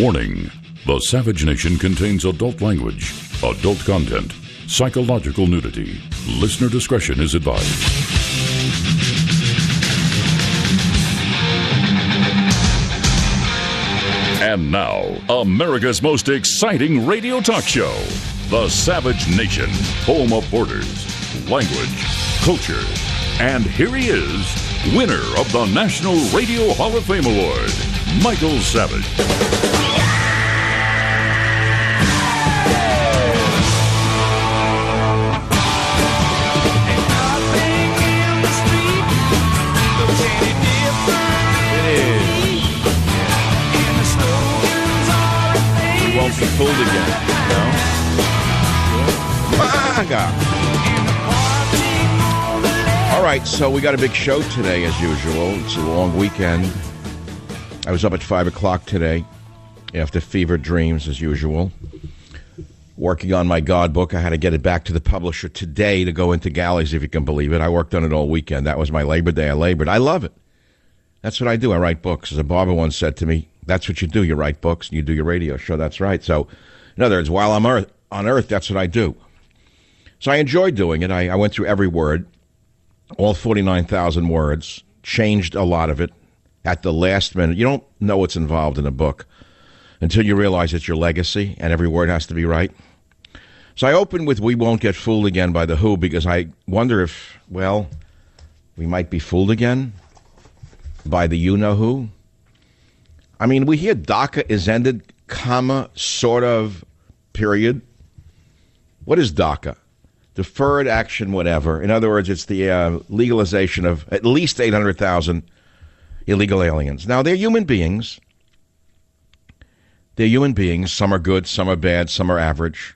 Warning: the Savage Nation contains adult language, adult content, psychological nudity. Listener discretion is advised. And now, America's most exciting radio talk show, The Savage Nation, home of borders, language, culture. And here he is, winner of the National Radio Hall of Fame Award, Michael Savage. Won't be fooled again. No? All right, so we got a big show today, as usual. It's a long weekend. I was up at 5 o'clock today after fever dreams, as usual, working on my God book. I had to get it back to the publisher today to go into galleys, if you can believe it. I worked on it all weekend. That was my Labor Day. I labored. I love it. That's what I do. I write books. As a barber once said to me, that's what you do. You write books and you do your radio show. That's right. So, in other words, while I'm on Earth, that's what I do. So I enjoy doing it. I went through every word, all 49,000 words, changed a lot of it at the last minute. You don't know what's involved in a book until you realize it's your legacy and every word has to be right. So I opened with "We Won't Get Fooled Again" by The Who because I wonder if, well, we might be fooled again by the you-know-who. I mean, we hear DACA is ended, comma, sort of, period. What is DACA? Deferred action, whatever. In other words, it's the legalization of at least 800,000 illegal aliens. Now, they're human beings. They're human beings. Some are good, some are bad, some are average.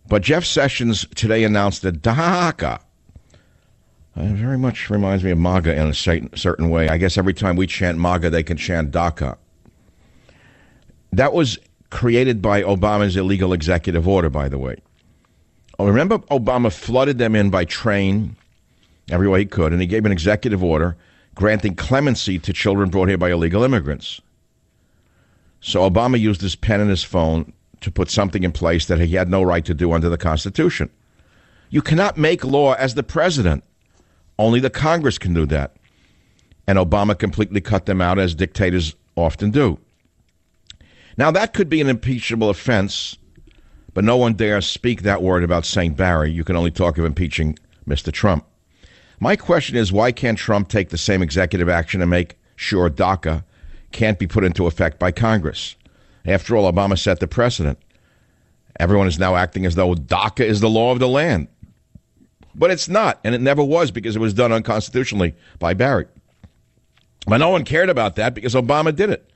But Jeff Sessions today announced that DACA, very much reminds me of MAGA in a certain way. I guess every time we chant MAGA, they can chant DACA. That was created by Obama's illegal executive order, by the way. Remember, Obama flooded them in by train every way he could, and he gave an executive order granting clemency to children brought here by illegal immigrants. So Obama used his pen and his phone to put something in place that he had no right to do under the Constitution. You cannot make law as the president. Only the Congress can do that. And Obama completely cut them out, as dictators often do. Now, that could be an impeachable offense, but no one dares speak that word about St. Barry. You can only talk of impeaching Mr. Trump. My question is, why can't Trump take the same executive action and make sure DACA can't be put into effect by Congress? After all, Obama set the precedent. Everyone is now acting as though DACA is the law of the land. But it's not, and it never was, because it was done unconstitutionally by Barry. But no one cared about that because Obama did it.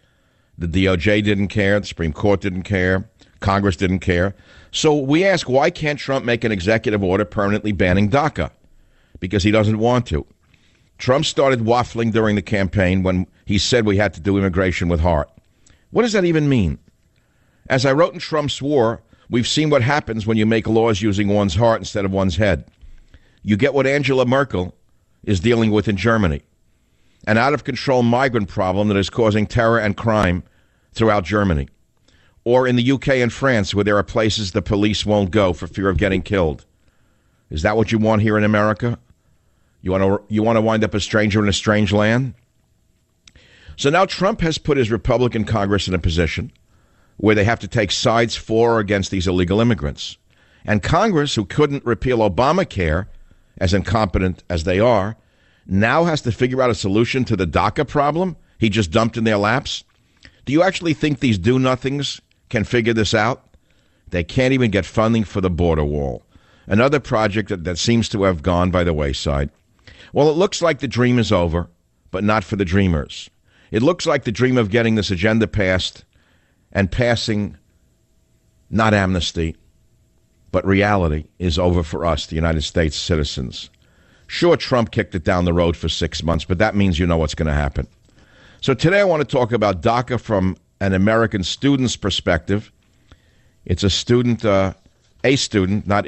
The DOJ didn't care, the Supreme Court didn't care, Congress didn't care. So we ask, why can't Trump make an executive order permanently banning DACA? Because he doesn't want to. Trump started waffling during the campaign when he said we had to do immigration with heart. What does that even mean? As I wrote in Trump's War, we've seen what happens when you make laws using one's heart instead of one's head. You get what Angela Merkel is dealing with in Germany, an out-of-control migrant problem that is causing terror and crime throughout Germany. Or in the UK and France, where there are places the police won't go for fear of getting killed. Is that what you want here in America? You want to wind up a stranger in a strange land? So now Trump has put his Republican Congress in a position where they have to take sides for or against these illegal immigrants. And Congress, who couldn't repeal Obamacare, as incompetent as they are, now has to figure out a solution to the DACA problem he just dumped in their laps. Do you actually think these do-nothings can figure this out? They can't even get funding for the border wall, another project that seems to have gone by the wayside. Well, it looks like the dream is over, but not for the dreamers. It looks like the dream of getting this agenda passed and passing, not amnesty, but reality, is over for us, the United States citizens. Sure, Trump kicked it down the road for 6 months, but that means you know what's going to happen. So today I want to talk about DACA from an American student's perspective. It's a student, not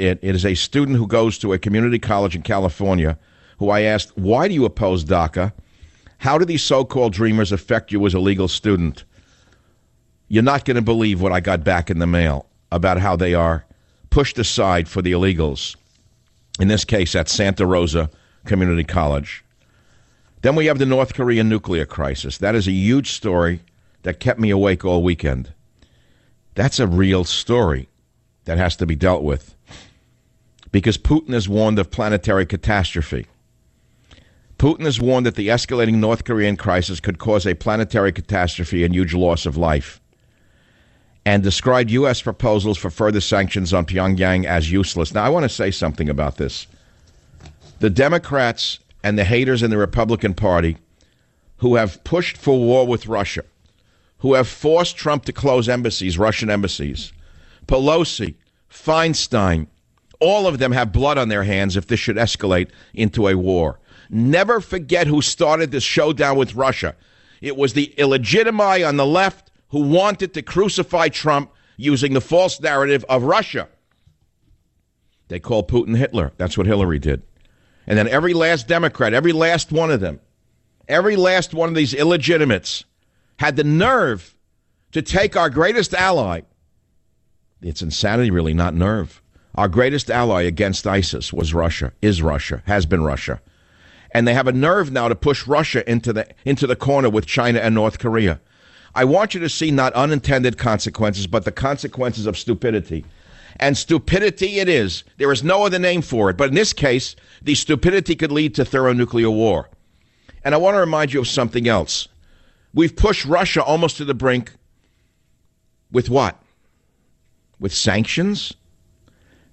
it. It is a student who goes to a community college in California who I asked, why do you oppose DACA? How do these so-called dreamers affect you as a legal student? You're not going to believe what I got back in the mail about how they are pushed aside for the illegals. In this case, at Santa Rosa Community College. Then we have the North Korean nuclear crisis. That is a huge story that kept me awake all weekend. That's a real story that has to be dealt with. Because Putin has warned of planetary catastrophe. Putin has warned that the escalating North Korean crisis could cause a planetary catastrophe and huge loss of life, and described U.S. proposals for further sanctions on Pyongyang as useless. Now, I want to say something about this. The Democrats and the haters in the Republican Party who have pushed for war with Russia, who have forced Trump to close embassies, Russian embassies, Pelosi, Feinstein, all of them have blood on their hands if this should escalate into a war. Never forget who started this showdown with Russia. It was the illegitimi on the left who wanted to crucify Trump using the false narrative of Russia. They call Putin Hitler. That's what Hillary did. And then every last Democrat, every last one of them, every last one of these illegitimates had the nerve to take our greatest ally. It's insanity, really, not nerve. Our greatest ally against ISIS was Russia, is Russia, has been Russia. And they have a nerve now to push Russia into the corner with China and North Korea. I want you to see not unintended consequences, but the consequences of stupidity. And stupidity it is. There is no other name for it. But in this case, the stupidity could lead to thorough nuclear war. And I want to remind you of something else. We've pushed Russia almost to the brink with what? With sanctions?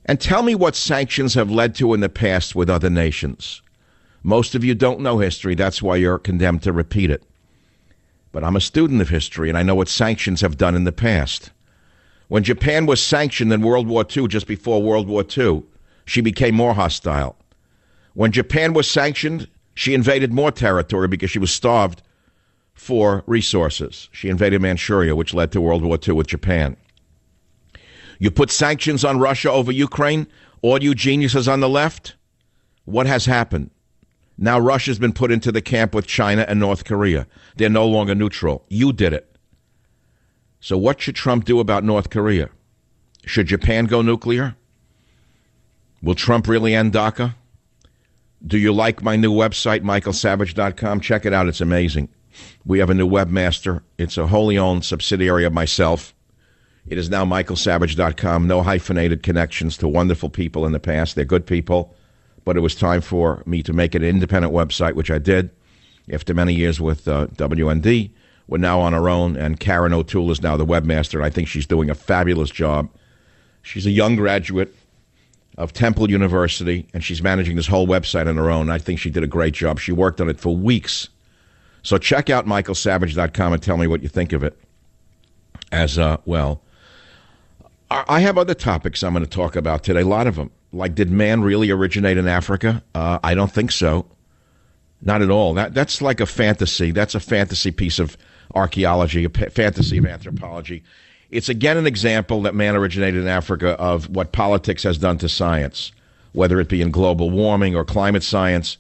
And tell me what sanctions have led to in the past with other nations. Most of you don't know history. That's why you're condemned to repeat it. But I'm a student of history, and I know what sanctions have done in the past. When Japan was sanctioned in World War II, just before World War II, she became more hostile. When Japan was sanctioned, she invaded more territory because she was starved for resources. She invaded Manchuria, which led to World War II with Japan. You put sanctions on Russia over Ukraine, all you geniuses on the left, what has happened? Now Russia's been put into the camp with China and North Korea. They're no longer neutral. You did it. So what should Trump do about North Korea? Should Japan go nuclear? Will Trump really end DACA? Do you like my new website, michaelsavage.com? Check it out. It's amazing. We have a new webmaster. It's a wholly owned subsidiary of myself. It is now michaelsavage.com. No hyphenated connections to wonderful people in the past. They're good people. But it was time for me to make it an independent website, which I did. After many years with WND, we're now on our own, and Karen O'Toole is now the webmaster, and I think she's doing a fabulous job. She's a young graduate of Temple University, and she's managing this whole website on her own. I think she did a great job. She worked on it for weeks. So check out michaelsavage.com and tell me what you think of it. As well, I have other topics I'm going to talk about today, a lot of them. Like, did man really originate in Africa? I don't think so. Not at all. That's like a fantasy. That's a fantasy piece of archaeology, a fantasy of anthropology. It's, again, an example that man originated in Africa of what politics has done to science, whether it be in global warming or climate science.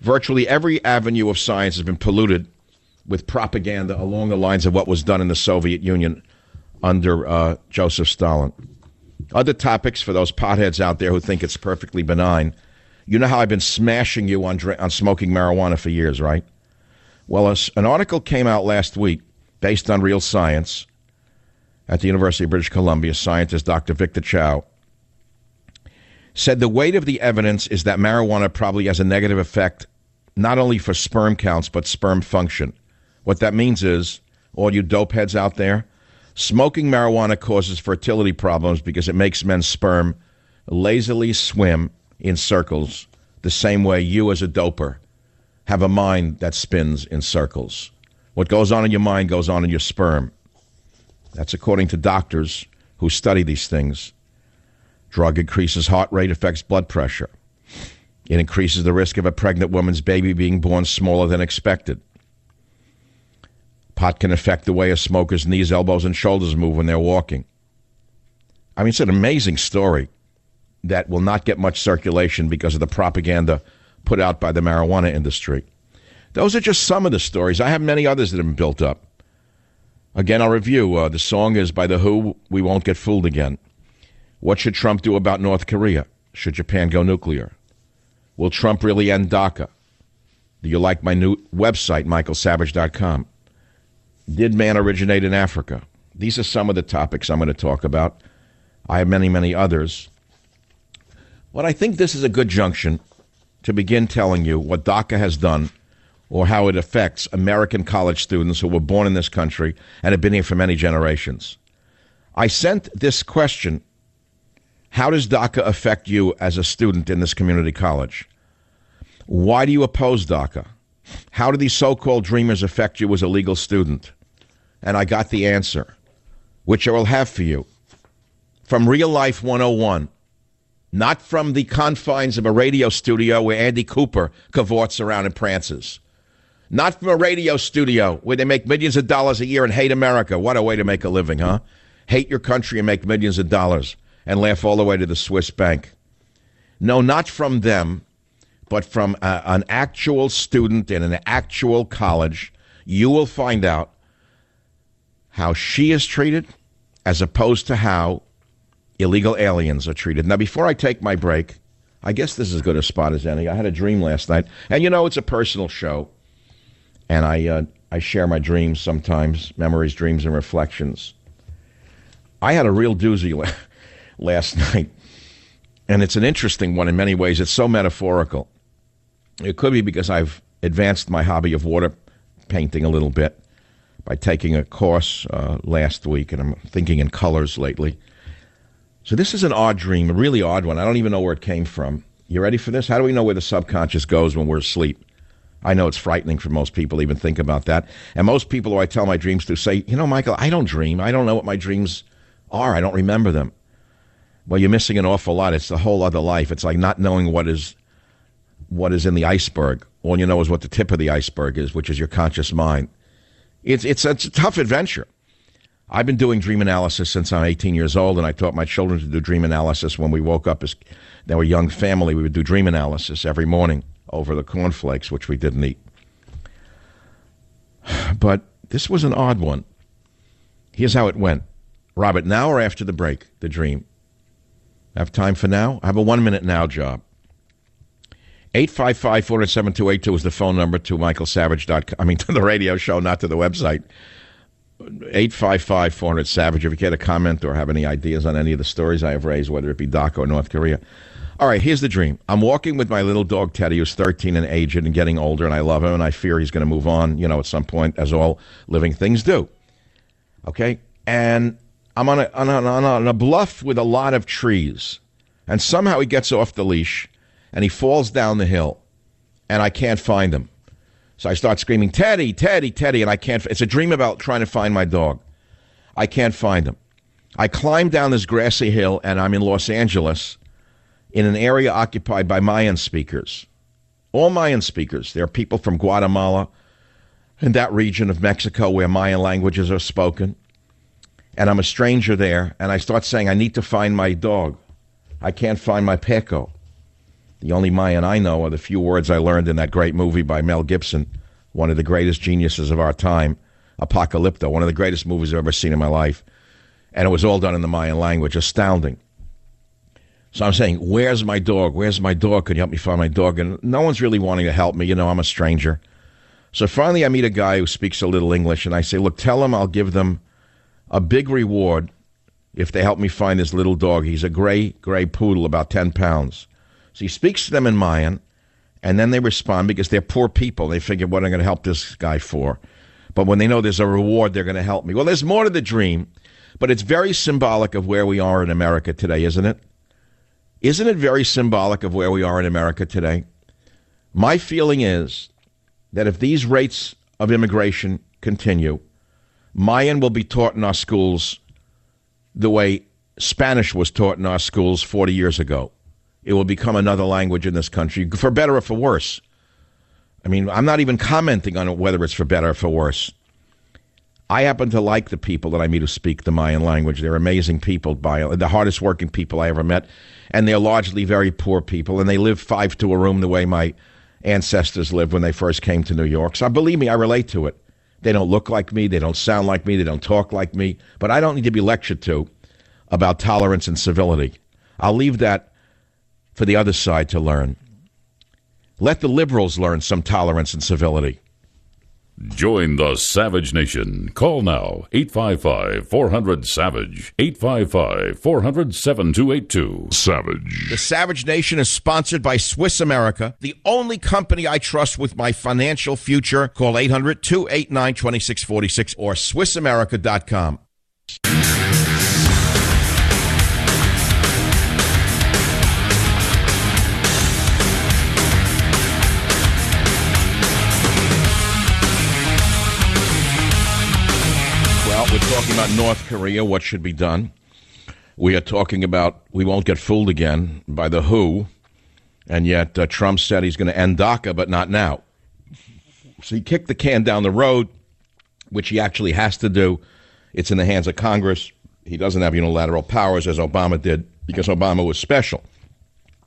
Virtually every avenue of science has been polluted with propaganda along the lines of what was done in the Soviet Union under Joseph Stalin. Other topics for those potheads out there who think it's perfectly benign. You know how I've been smashing you on smoking marijuana for years, right? Well, an article came out last week based on real science at the University of British Columbia. Scientist Dr. Victor Chow said the weight of the evidence is that marijuana probably has a negative effect not only for sperm counts but sperm function. What that means is, all you dope heads out there, smoking marijuana causes fertility problems because it makes men's sperm lazily swim in circles the same way you as a doper have a mind that spins in circles. What goes on in your mind goes on in your sperm. That's according to doctors who study these things. Drug increases heart rate, affects blood pressure. It increases the risk of a pregnant woman's baby being born smaller than expected. Pot can affect the way a smoker's knees, elbows, and shoulders move when they're walking. I mean, it's an amazing story that will not get much circulation because of the propaganda put out by the marijuana industry. Those are just some of the stories. I have many others that have been built up. Again, I'll review. The song is by The Who, We Won't Get Fooled Again. What should Trump do about North Korea? Should Japan go nuclear? Will Trump really end DACA? Do you like my new website, michaelsavage.com? Did man originate in Africa? These are some of the topics I'm going to talk about. I have many, many others. But I think this is a good junction to begin telling you what DACA has done or how it affects American college students who were born in this country and have been here for many generations. I sent this question: how does DACA affect you as a student in this community college? Why do you oppose DACA? How do these so-called dreamers affect you as a legal student? And I got the answer, which I will have for you from Real Life 101, not from the confines of a radio studio where Andy Cooper cavorts around and prances. Not from a radio studio where they make millions of dollars a year and hate America. What a way to make a living, huh? Hate your country and make millions of dollars and laugh all the way to the Swiss bank. No, not from them, but from an actual student in an actual college. You will find out how she is treated as opposed to how illegal aliens are treated. Now, before I take my break, I guess this is as good a spot as any. I had a dream last night. And, you know, it's a personal show. And I share my dreams sometimes, memories, dreams, and reflections. I had a real doozy last night. And it's an interesting one in many ways. It's so metaphorical. It could be because I've advanced my hobby of water painting a little bit by taking a course last week, and I'm thinking in colors lately. So this is an odd dream, a really odd one. I don't even know where it came from. You ready for this? How do we know where the subconscious goes when we're asleep? I know it's frightening for most people to even think about that. And most people who I tell my dreams to say, you know, Michael, I don't dream. I don't know what my dreams are. I don't remember them. Well, you're missing an awful lot. It's the whole other life. It's like not knowing what is in the iceberg. All you know is what the tip of the iceberg is, which is your conscious mind. It's a tough adventure. I've been doing dream analysis since I'm 18 years old, and I taught my children to do dream analysis when we woke up. As they were a young family, we would do dream analysis every morning over the cornflakes, which we didn't eat. But this was an odd one. Here's how it went. Robert, now or after the break, the dream? Have time for now? I have a 1-minute now job. 855-407-282 is the phone number to michaelsavage.com. I mean, to the radio show, not to the website. 855-400-SAVAGE. If you care to comment or have any ideas on any of the stories I have raised, whether it be DACA or North Korea. All right, here's the dream. I'm walking with my little dog, Teddy, who's 13 and aged and getting older, and I love him, and I fear he's going to move on, you know, at some point, as all living things do. Okay? And I'm on a bluff with a lot of trees, and somehow he gets off the leash, and he falls down the hill, and I can't find him. So I start screaming, Teddy, Teddy, Teddy, and I can't. It's a dream about trying to find my dog. I can't find him. I climb down this grassy hill, and I'm in Los Angeles in an area occupied by Mayan speakers. All Mayan speakers. There are people from Guatemala and that region of Mexico where Mayan languages are spoken. And I'm a stranger there, and I start saying, I need to find my dog. I can't find my Peco. The only Mayan I know are the few words I learned in that great movie by Mel Gibson, one of the greatest geniuses of our time, Apocalypto, one of the greatest movies I've ever seen in my life. And it was all done in the Mayan language. Astounding. So I'm saying, where's my dog? Where's my dog? Can you help me find my dog? And no one's really wanting to help me. You know, I'm a stranger. So finally I meet a guy who speaks a little English, and I say, look, tell him I'll give them a big reward if they help me find this little dog. He's a gray poodle, about 10 pounds. So he speaks to them in Mayan, and then they respond because they're poor people. They figure, what am I going to help this guy for? But when they know there's a reward, they're going to help me. Well, there's more to the dream, but it's very symbolic of where we are in America today, isn't it? Isn't it very symbolic of where we are in America today? My feeling is that if these rates of immigration continue, Mayan will be taught in our schools the way Spanish was taught in our schools 40 years ago. It will become another language in this country, for better or for worse. I mean, I'm not even commenting on whether it's for better or for worse. I happen to like the people that I meet who speak the Mayan language. They're amazing people, the hardest working people I ever met, and they're largely very poor people, and they live 5 to a room the way my ancestors lived when they first came to New York. So believe me, I relate to it. They don't look like me. They don't sound like me. They don't talk like me. But I don't need to be lectured to about tolerance and civility. I'll leave that for the other side to learn. Let the liberals learn some tolerance and civility. Join the Savage Nation. Call now, 855-400-SAVAGE, 855-400-7282. Savage. The Savage Nation is sponsored by Swiss America, the only company I trust with my financial future. Call 800-289-2646 or SwissAmerica.com. We're talking about North Korea, what should be done. We are talking about we won't get fooled again by the WHO, and yet Trump said he's going to end DACA, but not now. So he kicked the can down the road, which he actually has to do. It's in the hands of Congress. He doesn't have unilateral powers, as Obama did, because Obama was special.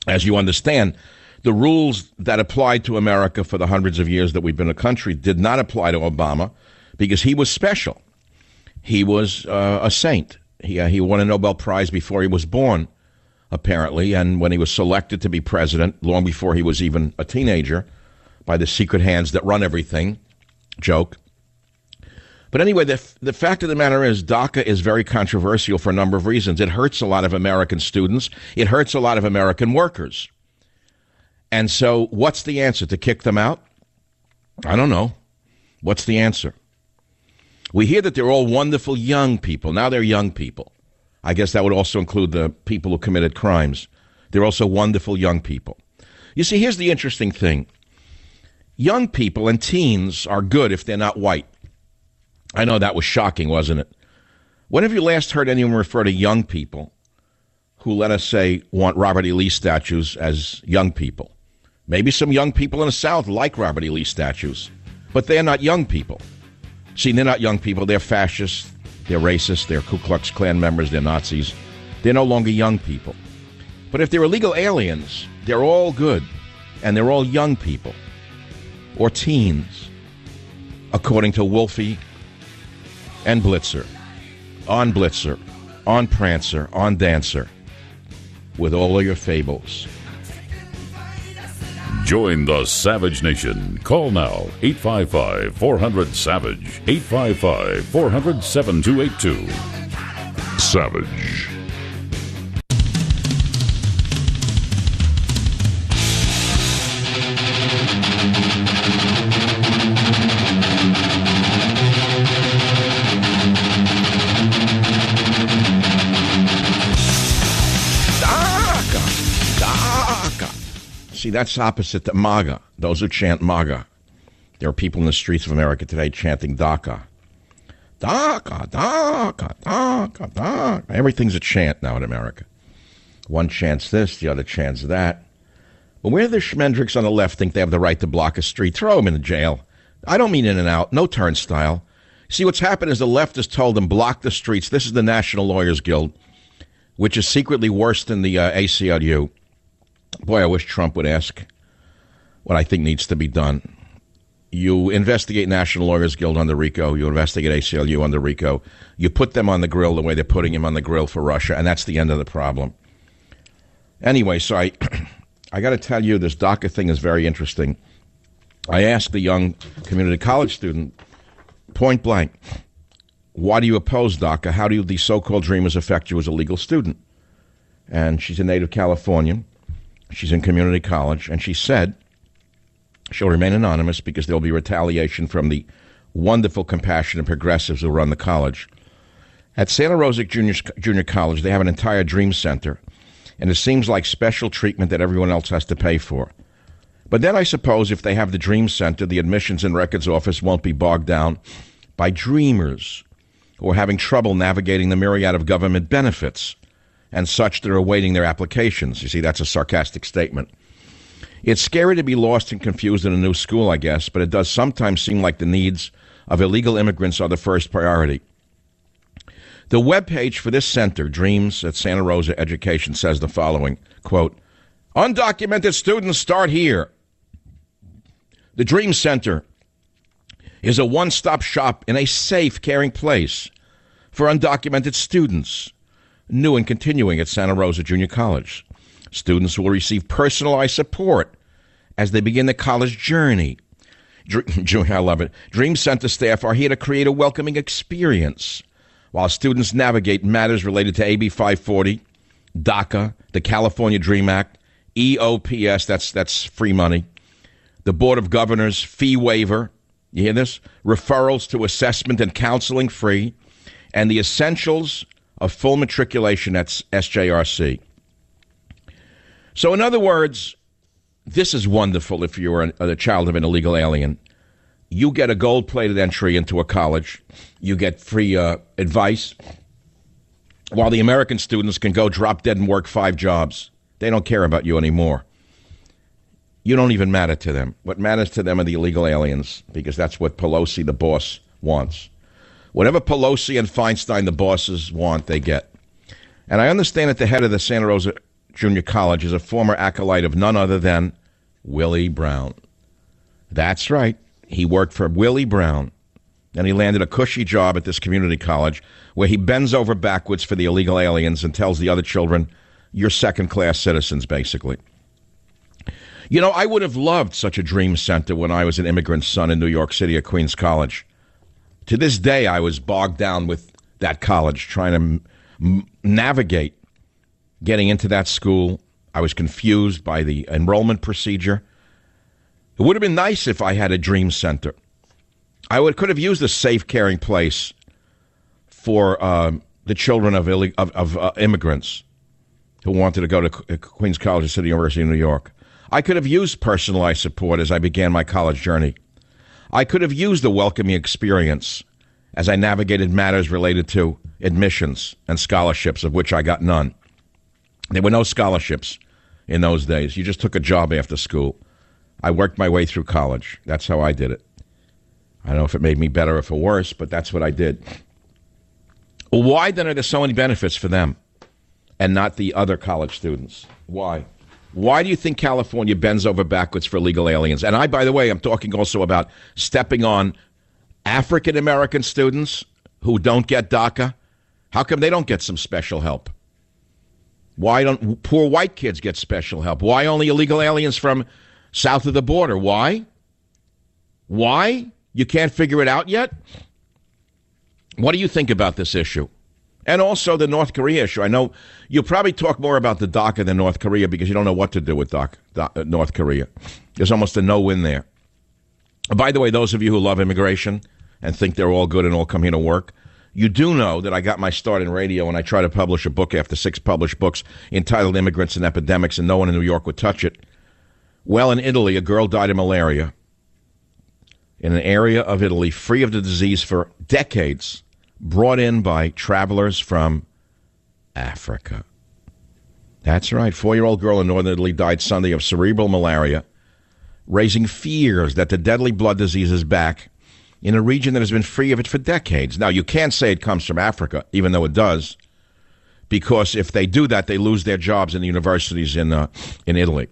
As you understand, the rules that applied to America for the hundreds of years that we've been a country did not apply to Obama because he was special. He was a saint. He won a Nobel Prize before he was born, apparently, and when he was selected to be president, long before he was even a teenager, by the secret hands that run everything. Joke. But anyway, the fact of the matter is DACA is very controversial for a number of reasons. It hurts a lot of American students. It hurts a lot of American workers. And so what's the answer? To kick them out? I don't know. What's the answer? We hear that they're all wonderful young people. Now they're young people. I guess that would also include the people who committed crimes. They're also wonderful young people. You see, here's the interesting thing. Young people and teens are good if they're not white. I know that was shocking, wasn't it? When have you last heard anyone refer to young people who, let us say, want Robert E. Lee statues as young people? Maybe some young people in the South like Robert E. Lee statues, but they're not young people. See, they're not young people. They're fascists. They're racist. They're Ku Klux Klan members. They're Nazis. They're no longer young people. But if they're illegal aliens, they're all good, and they're all young people or teens, according to Wolfie and Blitzer, on Prancer, on Dancer, with all of your fables. Join the Savage Nation. Call now, 855-400-SAVAGE, 855-400-7282. Savage. See, that's opposite to MAGA. Those who chant MAGA. There are people in the streets of America today chanting DACA. DACA, DACA, DACA, DACA. Everything's a chant now in America. One chants this, the other chants that. But where the schmendricks on the left think they have the right to block a street, throw them in jail. I don't mean in and out, no turnstile. See, what's happened is the left has told them block the streets. This is the National Lawyers Guild, which is secretly worse than the ACLU. Boy, I wish Trump would ask what I think needs to be done. You investigate National Lawyers Guild under RICO. You investigate ACLU under RICO. You put them on the grill the way they're putting him on the grill for Russia, and that's the end of the problem. Anyway, so I got to tell you, this DACA thing is very interesting. I asked the young community college student, point blank, why do you oppose DACA? How do these so-called dreamers affect you as a legal student? And she's a native Californian. She's in community college, and she said she'll remain anonymous because there will be retaliation from the wonderful, compassionate progressives who run the college. At Santa Rosa Junior College, they have an entire dream center, and it seems like special treatment that everyone else has to pay for. But then I suppose if they have the dream center, the admissions and records office won't be bogged down by dreamers who are having trouble navigating the myriad of government benefits and such that are awaiting their applications. You see, that's a sarcastic statement. It's scary to be lost and confused in a new school, I guess, but it does sometimes seem like the needs of illegal immigrants are the first priority. The webpage for this center, Dreams at Santa Rosa Education, says the following, quote, undocumented students start here. The Dream Center is a one-stop shop in a safe, caring place for undocumented students, new and continuing at Santa Rosa Junior College. Students will receive personalized support as they begin their college journey. I love it. Dream Center staff are here to create a welcoming experience while students navigate matters related to AB 540, DACA, the California Dream Act, EOPS, that's free money, the Board of Governors fee waiver, you hear this? Referrals to assessment and counseling free, and the essentials of full matriculation at SJRC. So in other words, this is wonderful if you're a child of an illegal alien. You get a gold-plated entry into a college. You get free advice, while the American students can go drop dead and work 5 jobs. They don't care about you anymore. You don't even matter to them. What matters to them are the illegal aliens, because that's what Pelosi, the boss, wants. Whatever Pelosi and Feinstein, the bosses, want, they get. And I understand that the head of the Santa Rosa Junior College is a former acolyte of none other than Willie Brown. That's right. He worked for Willie Brown, and he landed a cushy job at this community college where he bends over backwards for the illegal aliens and tells the other children, you're second-class citizens, basically. You know, I would have loved such a dream center when I was an immigrant son in New York City at Queens College. To this day, I was bogged down with that college, trying to navigate getting into that school. I was confused by the enrollment procedure. It would have been nice if I had a dream center. Could have used a safe, caring place for the children of immigrants who wanted to go to Queens College of City University in New York. I could have used personalized support as I began my college journey. I could have used a welcoming experience as I navigated matters related to admissions and scholarships, of which I got none. There were no scholarships in those days. You just took a job after school. I worked my way through college. That's how I did it. I don't know if it made me better or for worse, but that's what I did. Why then are there so many benefits for them and not the other college students? Why? Why do you think California bends over backwards for illegal aliens? And by the way, I'm talking also about stepping on African-American students who don't get DACA. How come they don't get some special help? Why don't poor white kids get special help? Why only illegal aliens from south of the border? Why? Why? You can't figure it out yet? What do you think about this issue? And also the North Korea issue. I know you'll probably talk more about the DACA than North Korea because you don't know what to do with North Korea. There's almost a no-win there. By the way, those of you who love immigration and think they're all good and all come here to work, you do know that I got my start in radio and I tried to publish a book after 6 published books entitled Immigrants and Epidemics, and no one in New York would touch it. Well, in Italy, a girl died of malaria in an area of Italy free of the disease for decades, brought in by travelers from Africa. That's right. 4-year-old girl in northern Italy died Sunday of cerebral malaria, raising fears that the deadly blood disease is back in a region that has been free of it for decades. Now, you can't say it comes from Africa, even though it does, because if they do that, they lose their jobs in the universities in Italy.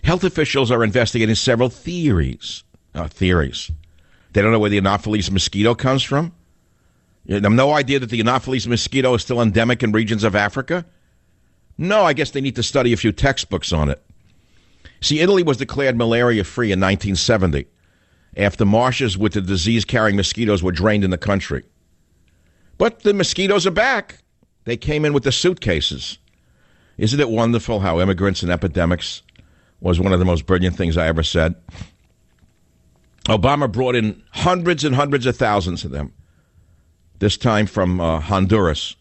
Health officials are investigating several theories. They don't know where the Anopheles mosquito comes from. They have no idea that the Anopheles mosquito is still endemic in regions of Africa? No, I guess they need to study a few textbooks on it. See, Italy was declared malaria-free in 1970 after marshes with the disease-carrying mosquitoes were drained in the country. But the mosquitoes are back. They came in with the suitcases. Isn't it wonderful how immigrants and epidemics was one of the most brilliant things I ever said? Obama brought in hundreds and hundreds of thousands of them, this time from Honduras,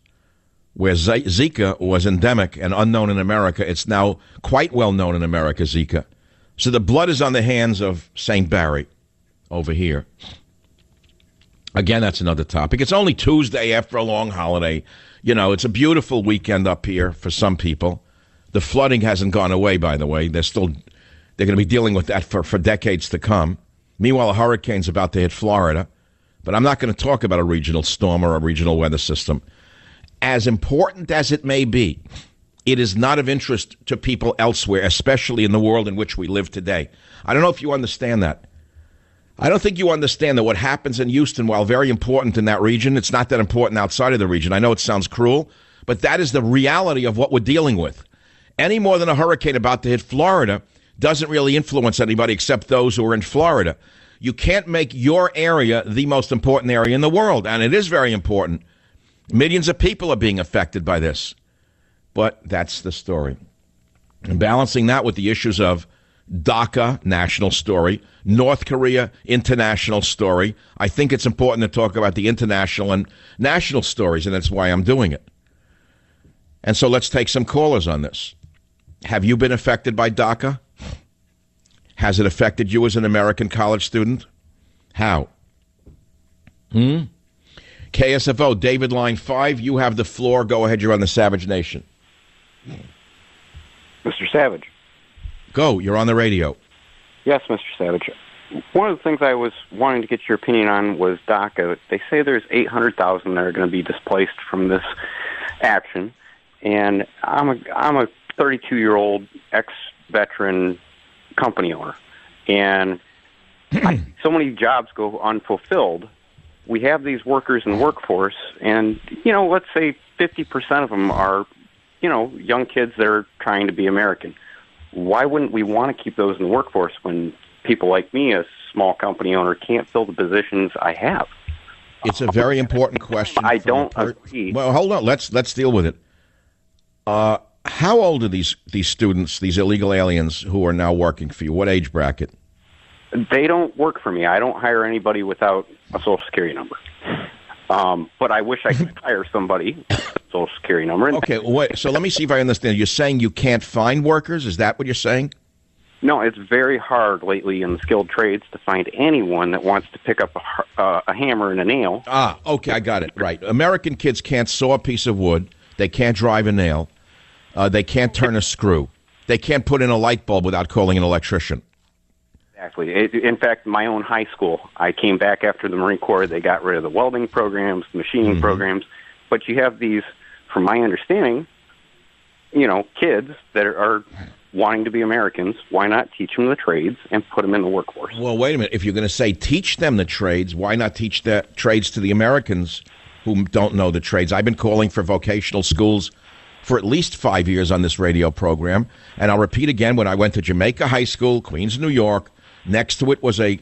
where Zika was endemic and unknown in America. It's now quite well known in America, Zika. So the blood is on the hands of St. Barry over here. Again, that's another topic. It's only Tuesday after a long holiday. You know, it's a beautiful weekend up here for some people. The flooding hasn't gone away, by the way. They're going to be dealing with that for decades to come. Meanwhile, a hurricane's about to hit Florida. But I'm not going to talk about a regional storm or a regional weather system. As important as it may be, it is not of interest to people elsewhere, especially in the world in which we live today. I don't know if you understand that. I don't think you understand that what happens in Houston, while very important in that region, it's not that important outside of the region. I know it sounds cruel, but that is the reality of what we're dealing with. Any more than a hurricane about to hit Florida doesn't really influence anybody except those who are in Florida. You can't make your area the most important area in the world, and it is very important. Millions of people are being affected by this. But that's the story. And balancing that with the issues of DACA, national story, North Korea, international story, I think it's important to talk about the international and national stories, and that's why I'm doing it. And so let's take some callers on this. Have you been affected by DACA? Has it affected you as an American college student? How? KSFO, David, line 5, you have the floor. Go ahead, you're on the Savage Nation. Mr. Savage. Go, you're on the radio. Yes, Mr. Savage. One of the things I was wanting to get your opinion on was DACA. They say there's 800,000 that are going to be displaced from this action, and I'm a 32-year-old ex-veteran company owner, and so many jobs go unfulfilled. We have these workers in the workforce, and, let's say 50% of them are, young kids that are trying to be American. Why wouldn't we want to keep those in the workforce when people like me, a small company owner, can't fill the positions I have? It's a very important question. I don't agree. Well, hold on. Let's deal with it. How old are these students, these illegal aliens who are now working for you? What age bracket? They don't work for me. I don't hire anybody without a Social Security number. But I wish I could hire somebody with a Social Security number. Okay, wait, so let me see if I understand. You're saying you can't find workers? Is that what you're saying? No, it's very hard lately in the skilled trades to find anyone that wants to pick up a hammer and a nail. Ah, okay, I got it. Right. American kids can't saw a piece of wood. They can't drive a nail. They can't turn a screw. They can't put in a light bulb without calling an electrician. Exactly. In fact, my own high school, I came back after the Marine Corps. They got rid of the welding programs, the machining programs. But you have these, from my understanding, kids that are wanting to be Americans. Why not teach them the trades and put them in the workforce? Well, wait a minute. If you're going to say teach them the trades, why not teach the trades to the Americans who don't know the trades? I've been calling for vocational schools for at least 5 years on this radio program. And I'll repeat again, when I went to Jamaica High School, Queens, New York, next to it was a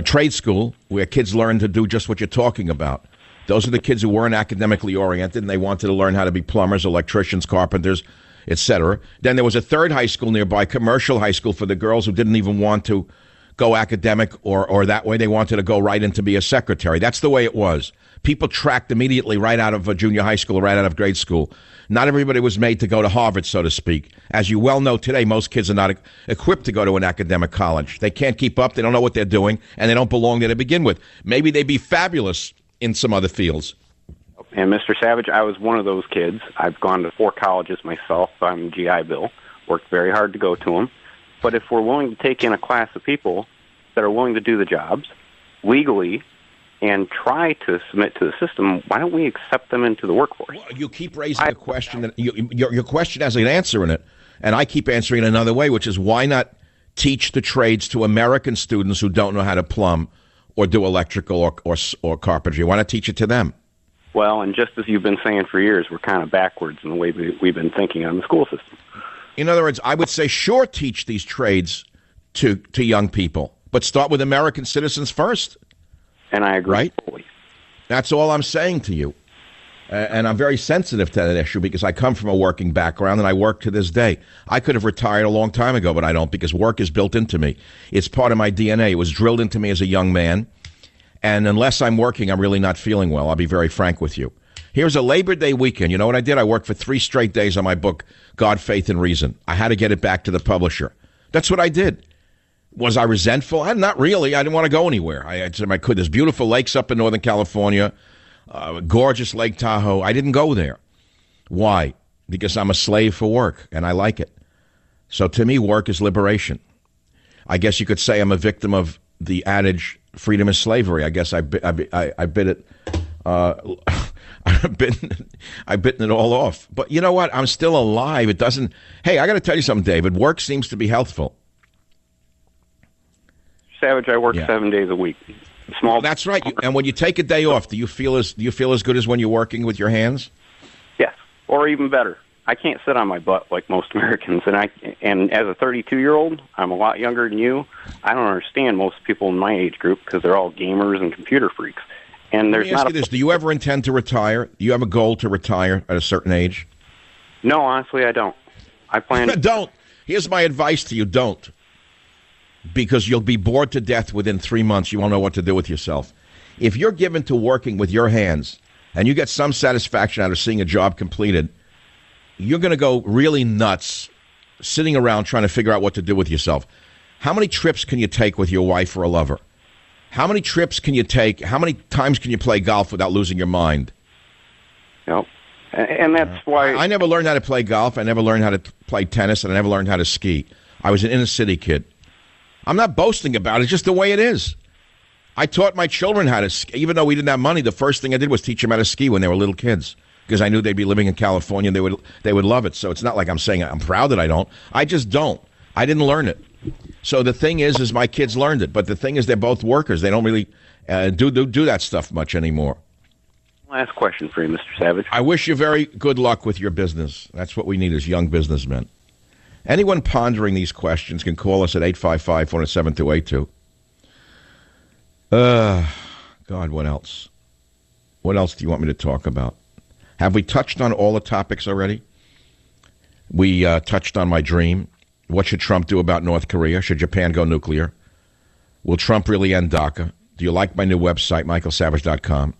trade school where kids learned to do just what you're talking about. Those are the kids who weren't academically oriented, and they wanted to learn how to be plumbers, electricians, carpenters, etc. Then there was a third high school nearby, commercial high school, for the girls who didn't even want to go academic or that way. They wanted to go right in to be a secretary. That's the way it was. People tracked immediately right out of junior high school, right out of grade school. Not everybody was made to go to Harvard, so to speak. As you well know today, most kids are not equipped to go to an academic college. They can't keep up. They don't know what they're doing, and they don't belong there to begin with. Maybe they'd be fabulous in some other fields. And Mr. Savage, I was one of those kids. I've gone to 4 colleges myself. I'm GI Bill. Worked very hard to go to them. But if we're willing to take in a class of people that are willing to do the jobs legally and try to submit to the system, why don't we accept them into the workforce? Well, you keep raising a question that your question has an answer in it, and I keep answering it another way, which is why not teach the trades to American students who don't know how to plumb or do electrical or carpentry? Why not teach it to them? Well, and just as you've been saying for years, we're kind of backwards in the way we've been thinking on the school system. In other words, I would say, sure, teach these trades to young people, but start with American citizens first. And I agree. Right? Fully. That's all I'm saying to you. And I'm very sensitive to that issue because I come from a working background and I work to this day. I could have retired a long time ago, but I don't, because work is built into me. It's part of my DNA. It was drilled into me as a young man. And unless I'm working, I'm really not feeling well. I'll be very frank with you. Here's a Labor Day weekend. You know what I did? I worked for 3 straight days on my book, God, Faith, and Reason. I had to get it back to the publisher. That's what I did. Was I resentful? Not really. I didn't want to go anywhere. I said I could. There's beautiful lakes up in Northern California, gorgeous Lake Tahoe. I didn't go there. Why? Because I'm a slave for work, and I like it. So to me, work is liberation. I guess you could say I'm a victim of the adage, freedom is slavery. I guess I bit it. I've bitten it all off. But you know what? I'm still alive. It doesn't. Hey, I got to tell you something, David. Work seems to be healthful. Savage, I work Yeah. 7 days a week. Small. That's right. And when you take a day off, do you feel as good as when you're working with your hands? Yes, or even better. I can't sit on my butt like most Americans, and as a 32-year-old, I'm a lot younger than you. I don't understand most people in my age group because they're all gamers and computer freaks. And there's Let me ask you this: do you ever intend to retire? Do you have a goal to retire at a certain age? No, honestly, I don't. I plan. Don't. Here's my advice to you: don't, because you'll be bored to death within 3 months. You won't know what to do with yourself. If you're given to working with your hands and you get some satisfaction out of seeing a job completed, you're going to go really nuts sitting around trying to figure out what to do with yourself. How many trips can you take with your wife or a lover? How many trips can you take? How many times can you play golf without losing your mind? No, and that's why I never learned how to play golf. I never learned how to play tennis, and I never learned how to ski. I was an inner city kid. I'm not boasting about it. It's just the way it is. I taught my children how to ski. Even though we didn't have money, the first thing I did was teach them how to ski when they were little kids, because I knew they'd be living in California and they would love it. So it's not like I'm saying I'm proud that I don't. I just don't. I didn't learn it. So the thing is my kids learned it. But the thing is, they're both workers. They don't really do that stuff much anymore. last question for you, Mr. Savage. I wish you very good luck with your business. That's what we need as young businessmen. Anyone pondering these questions can call us at 855-407-282. God, what else? What else do you want me to talk about? Have we touched on all the topics already? We touched on my dream. What should Trump do about North Korea? Should Japan go nuclear? Will Trump really end DACA? Do you like my new website, michaelsavage.com?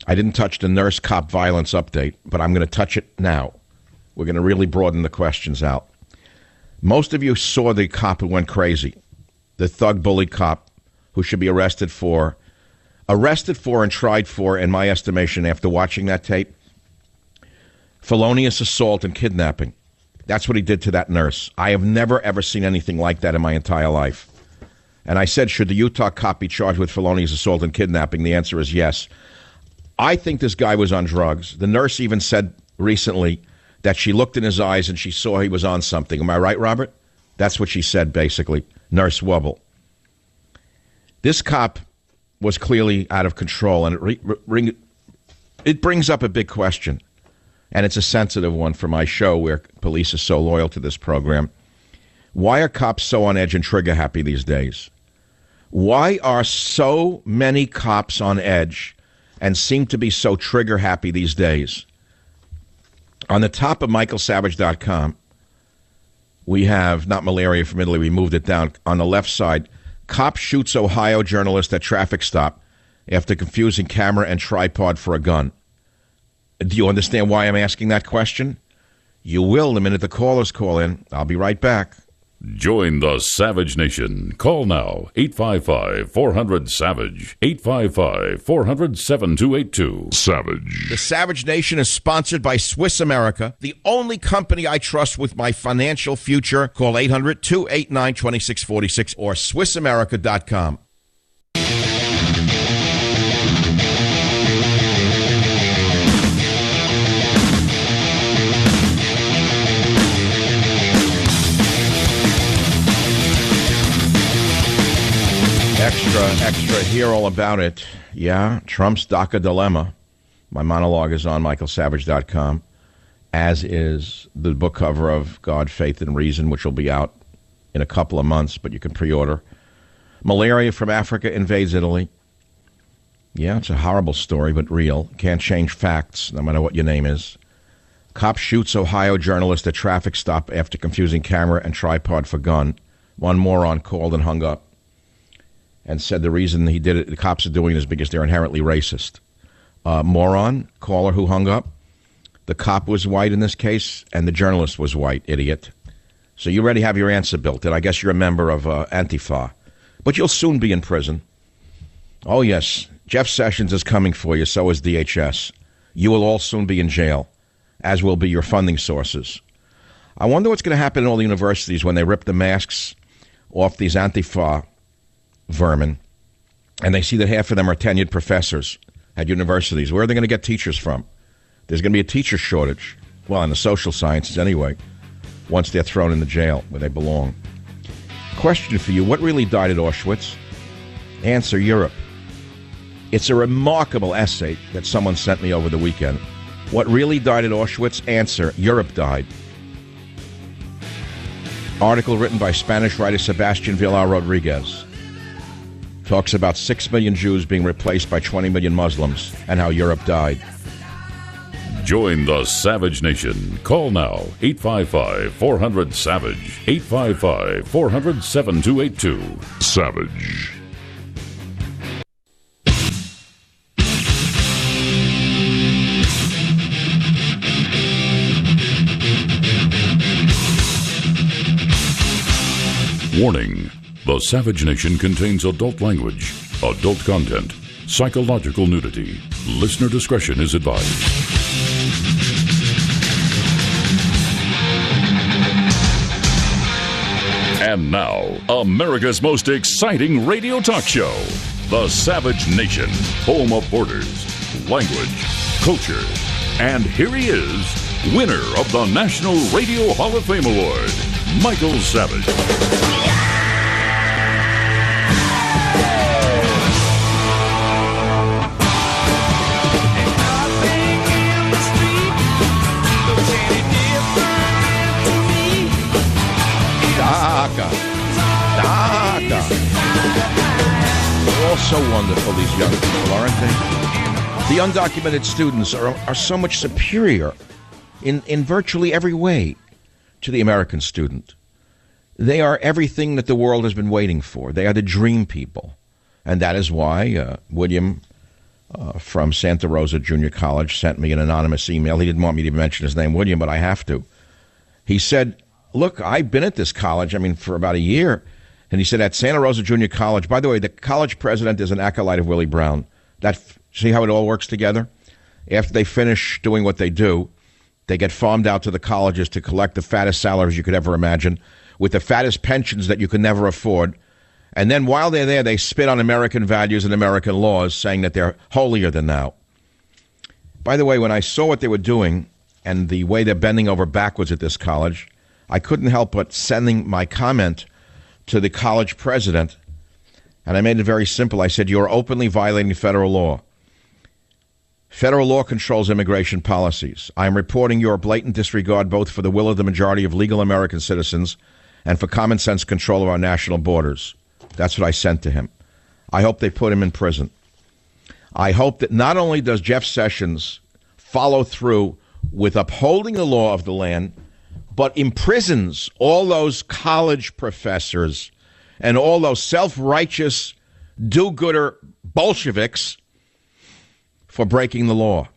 I didn't touch the nurse cop violence update, but I'm going to touch it now. We're going to really broaden the questions out. Most of you saw the cop who went crazy, the thug bully cop who should be arrested for and tried for, in my estimation, after watching that tape, felonious assault and kidnapping. That's what he did to that nurse. I have never, ever seen anything like that in my entire life. And I said, should the Utah cop be charged with felonious assault and kidnapping? The answer is yes. I think this guy was on drugs. The nurse even said recently that she looked in his eyes and she saw he was on something. Am I right, Robert? That's what she said, basically. Nurse Wubble. This cop was clearly out of control, and it brings up a big question, and it's a sensitive one for my show where police are so loyal to this program. Why are cops so on edge and trigger happy these days? Why are so many cops on edge and seem to be so trigger happy these days? On the top of michaelsavage.com, we have, not malaria from Italy, we moved it down. On the left side, cop shoots Ohio journalist at traffic stop after confusing camera and tripod for a gun. Do you understand why I'm asking that question? You will the minute the callers call in. I'll be right back. Join the Savage Nation. Call now, 855-400-SAVAGE, 855-400-7282. Savage. The Savage Nation is sponsored by Swiss America, the only company I trust with my financial future. Call 800-289-2646 or SwissAmerica.com. Extra, hear all about it. Yeah, Trump's DACA dilemma. My monologue is on michaelsavage.com, as is the book cover of God, Faith, and Reason, which will be out in a couple of months, but you can pre-order. Malaria from Africa invades Italy. Yeah, it's a horrible story, but real. Can't change facts, no matter what your name is. Cop shoots Ohio journalist at traffic stop after confusing camera and tripod for gun. One moron called and hung up and said the reason he did it, the cops are doing it is because they're inherently racist. Moron, caller who hung up. The cop was white in this case, and the journalist was white, idiot. So you already have your answer built in. I guess you're a member of Antifa. But you'll soon be in prison. Oh, yes, Jeff Sessions is coming for you, so is DHS. You will all soon be in jail, as will be your funding sources. I wonder what's going to happen in all the universities when they rip the masks off these Antifa vermin, and they see that half of them are tenured professors at universities. Where are they going to get teachers from? There's going to be a teacher shortage. Well, in the social sciences anyway, once they're thrown in the jail where they belong. Question for you, what really died at Auschwitz? Answer, Europe. It's a remarkable essay that someone sent me over the weekend. What really died at Auschwitz? Answer, Europe died. Article written by Spanish writer Sebastian Villar Rodriguez. Talks about 6 million Jews being replaced by 20 million Muslims and how Europe died. Join the Savage Nation. Call now, 855-400-SAVAGE, 855-400-7282. Savage. Warning. The Savage Nation contains adult language, adult content, psychological nudity. Listener discretion is advised. And now, America's most exciting radio talk show, The Savage Nation, home of borders, language, culture. And here he is, winner of the National Radio Hall of Fame Award, Michael Savage. They're all so wonderful, these young people, aren't they? The undocumented students are so much superior in virtually every way to the American student. They are everything that the world has been waiting for. They are the dream people. And that is why William from Santa Rosa Junior College sent me an anonymous email. He didn't want me to mention his name, William, but I have to. He said, look, I've been at this college, for about a year. And he said, at Santa Rosa Junior College, by the way, the college president is an acolyte of Willie Brown. See how it all works together? After they finish doing what they do, they get farmed out to the colleges to collect the fattest salaries you could ever imagine, with the fattest pensions that you could never afford. And then while they're there, they spit on American values and American laws, saying that they're holier than thou. By the way, when I saw what they were doing and the way they're bending over backwards at this college, I couldn't help but sending my comment to the college president, and I made it very simple. I said, you're openly violating federal law. Federal law controls immigration policies. I am reporting your blatant disregard both for the will of the majority of legal American citizens and for common sense control of our national borders. That's what I sent to him. I hope they put him in prison. I hope that not only does Jeff Sessions follow through with upholding the law of the land, but imprisons all those college professors and all those self-righteous do-gooder Bolsheviks for breaking the law.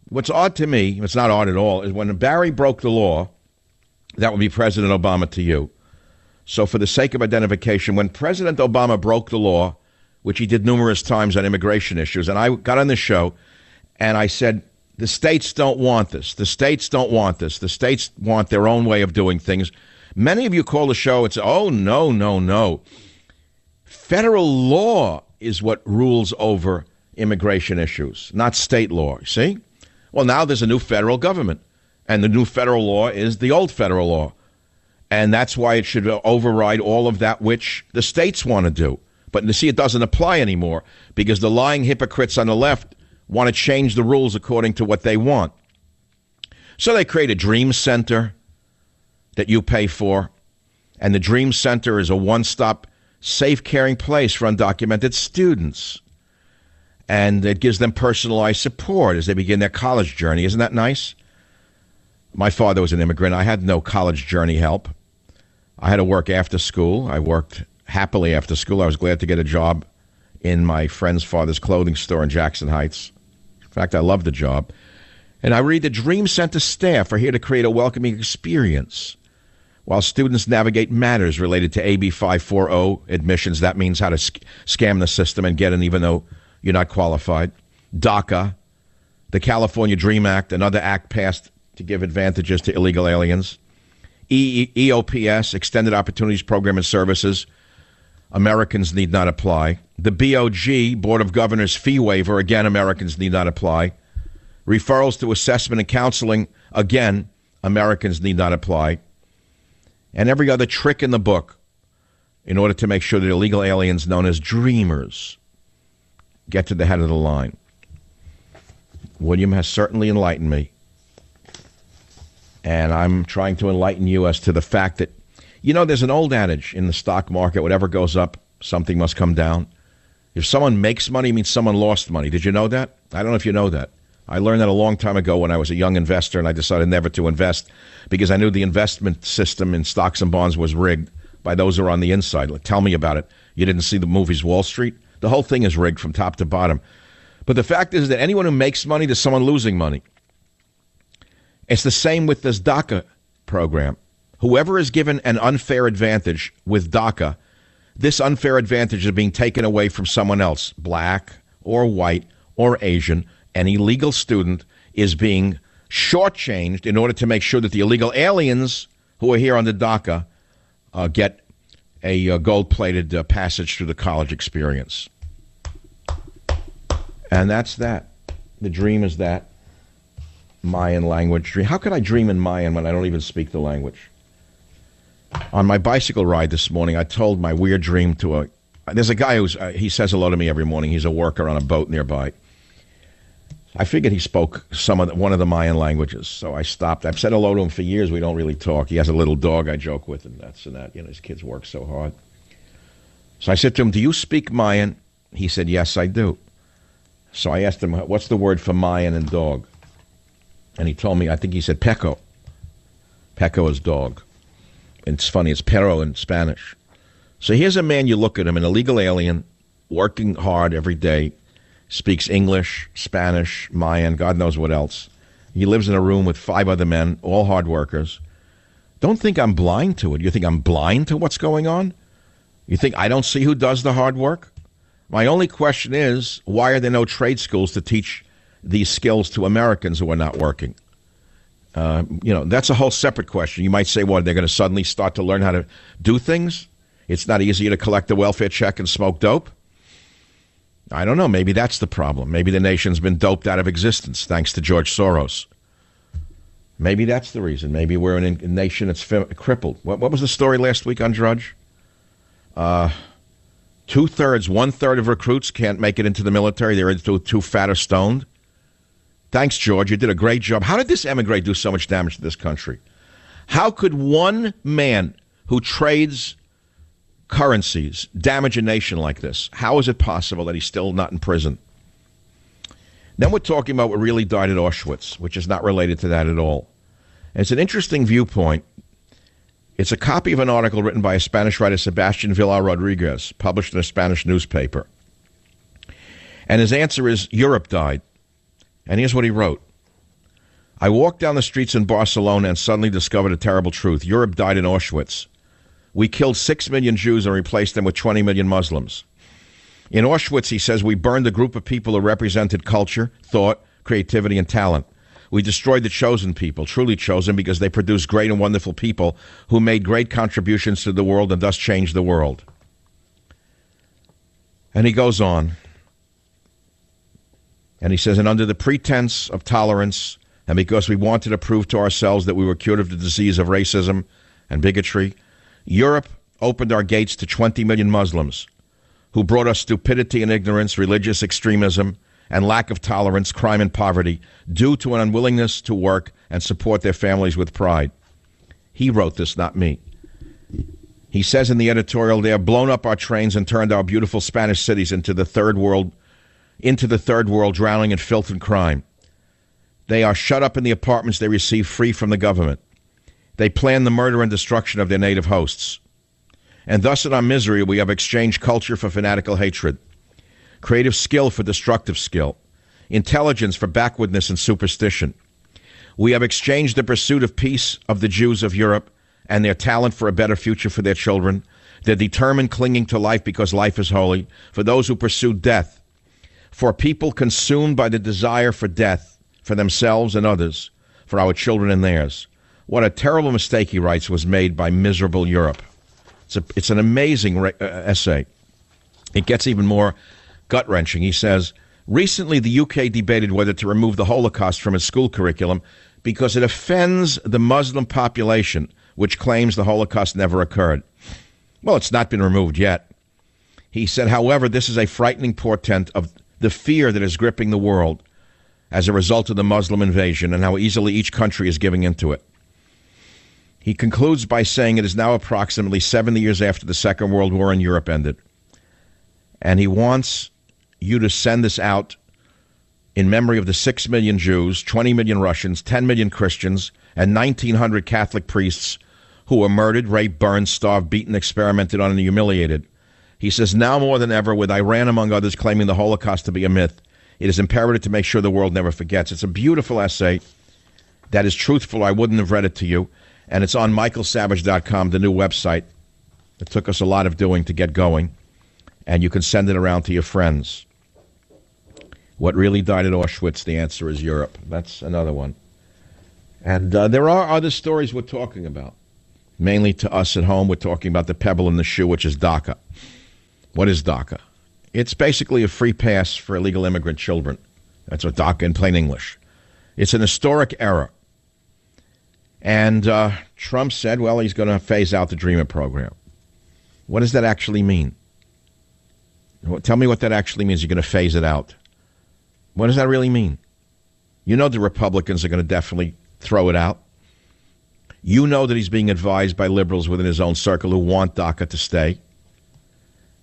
What's odd to me, it's not odd at all, is when Barry broke the law, that would be President Obama to you. So for the sake of identification, when President Obama broke the law, which he did numerous times on immigration issues, and I got on this show and I said, the states don't want this. The states don't want this. The states want their own way of doing things. Many of you call the show and say, oh, no, no, no. Federal law is what rules over immigration issues, not state law. See? Well, now there's a new federal government, and the new federal law is the old federal law. And that's why it should override all of that which the states want to do. But you see, it doesn't apply anymore because the lying hypocrites on the left want to change the rules according to what they want. So they create a dream center that you pay for, and the dream center is a one-stop, safe, caring place for undocumented students. And it gives them personalized support as they begin their college journey. Isn't that nice? My father was an immigrant. I had no college journey help. I had to work after school. I worked happily after school. I was glad to get a job in my friend's father's clothing store in Jackson Heights. In fact, I loved the job. And I read the Dream Center staff are here to create a welcoming experience while students navigate matters related to AB 540 admissions. That means how to scam the system and get in even though you're not qualified. DACA, the California Dream Act, another act passed to give advantages to illegal aliens. EOPS, Extended Opportunities Program and Services. Americans need not apply. The BOG, Board of Governors fee waiver, again, Americans need not apply. Referrals to assessment and counseling, again, Americans need not apply. And every other trick in the book in order to make sure that illegal aliens known as dreamers get to the head of the line. William has certainly enlightened me. And I'm trying to enlighten you as to the fact that, there's an old adage in the stock market, whatever goes up, something must come down. If someone makes money, it means someone lost money. Did you know that? I don't know if you know that. I learned that a long time ago when I was a young investor, and I decided never to invest because I knew the investment system in stocks and bonds was rigged by those who are on the inside. Like, tell me about it. You didn't see the movies Wall Street? The whole thing is rigged from top to bottom. But the fact is that anyone who makes money, there's someone losing money. It's the same with this DACA program. Whoever is given an unfair advantage with DACA, this unfair advantage is being taken away from someone else, black or white or Asian. An illegal student is being shortchanged in order to make sure that the illegal aliens who are here on the DACA get a gold-plated passage through the college experience. And that's that. The dream is that. Mayan language dream. How could I dream in Mayan when I don't even speak the language? On my bicycle ride this morning, I told my weird dream to there's a guy he says hello to me every morning. He's a worker on a boat nearby. I figured he spoke one of the Mayan languages, so I stopped. I've said hello to him for years. We don't really talk. He has a little dog I joke with, and that's and that. His kids work so hard. So I said to him, "Do you speak Mayan?" He said, "Yes, I do." So I asked him, "What's the word for Mayan and dog?" And he told me, I think he said peco. Peco is dog. And it's funny, it's perro in Spanish. So here's a man, you look at him, an illegal alien, working hard every day, speaks English, Spanish, Mayan, God knows what else. He lives in a room with 5 other men, all hard workers. Don't think I'm blind to it. You think I'm blind to what's going on? You think I don't see who does the hard work? My only question is, why are there no trade schools to teach these skills to Americans who are not working? That's a whole separate question. You might say, well, they're going to suddenly start to learn how to do things? It's not easier to collect a welfare check and smoke dope? I don't know. Maybe that's the problem. Maybe the nation's been doped out of existence thanks to George Soros. Maybe that's the reason. Maybe we're in a nation that's crippled. What was the story last week on Drudge? 2/3, 1/3 of recruits can't make it into the military. They're too fat or stoned. Thanks, George. You did a great job. How did this emigre do so much damage to this country? How could one man who trades currencies damage a nation like this? How is it possible that he's still not in prison? Then we're talking about what really died at Auschwitz, which is not related to that at all. And it's an interesting viewpoint. It's a copy of an article written by a Spanish writer, Sebastian Villar Rodriguez, published in a Spanish newspaper. And his answer is, Europe died. And here's what he wrote. I walked down the streets in Barcelona and suddenly discovered a terrible truth. Europe died in Auschwitz. We killed 6 million Jews and replaced them with 20 million Muslims. In Auschwitz, he says, we burned a group of people who represented culture, thought, creativity, and talent. We destroyed the chosen people, truly chosen, because they produced great and wonderful people who made great contributions to the world and thus changed the world. And he goes on. And he says, and under the pretense of tolerance, and because we wanted to prove to ourselves that we were cured of the disease of racism and bigotry, Europe opened our gates to 20 million Muslims who brought us stupidity and ignorance, religious extremism, and lack of tolerance, crime and poverty, due to an unwillingness to work and support their families with pride. He wrote this, not me. He says in the editorial, they have blown up our trains and turned our beautiful Spanish cities into the third world, drowning in filth and crime. They are shut up in the apartments they receive free from the government. They plan the murder and destruction of their native hosts. And thus in our misery, we have exchanged culture for fanatical hatred, creative skill for destructive skill, intelligence for backwardness and superstition. We have exchanged the pursuit of peace of the Jews of Europe and their talent for a better future for their children, their determined clinging to life because life is holy, for those who pursue death, for people consumed by the desire for death, for themselves and others, for our children and theirs. What a terrible mistake, he writes, was made by miserable Europe. It's an amazing essay. It gets even more gut-wrenching. He says, recently the UK debated whether to remove the Holocaust from its school curriculum because it offends the Muslim population, which claims the Holocaust never occurred. Well, it's not been removed yet. He said, however, this is a frightening portent of the fear that is gripping the world as a result of the Muslim invasion and how easily each country is giving into it. He concludes by saying it is now approximately 70 years after the Second World War in Europe ended. And he wants you to send this out in memory of the 6 million Jews, 20 million Russians, 10 million Christians, and 1,900 Catholic priests who were murdered, raped, burned, starved, beaten, experimented on, and humiliated. He says, now more than ever, with Iran, among others, claiming the Holocaust to be a myth, it is imperative to make sure the world never forgets. It's a beautiful essay that is truthful. I wouldn't have read it to you. And it's on michaelsavage.com, the new website. It took us a lot of doing to get going. And you can send it around to your friends. What really died at Auschwitz? The answer is Europe. That's another one. And there are other stories we're talking about. Mainly to us at home, we're talking about the pebble in the shoe, which is DACA. What is DACA? It's basically a free pass for illegal immigrant children. That's what DACA in plain English. It's an historic error. And Trump said, well, he's going to phase out the Dreamer program. What does that actually mean? Tell me what that actually means. You're going to phase it out. What does that really mean? You know the Republicans are going to definitely throw it out. You know that he's being advised by liberals within his own circle who want DACA to stay.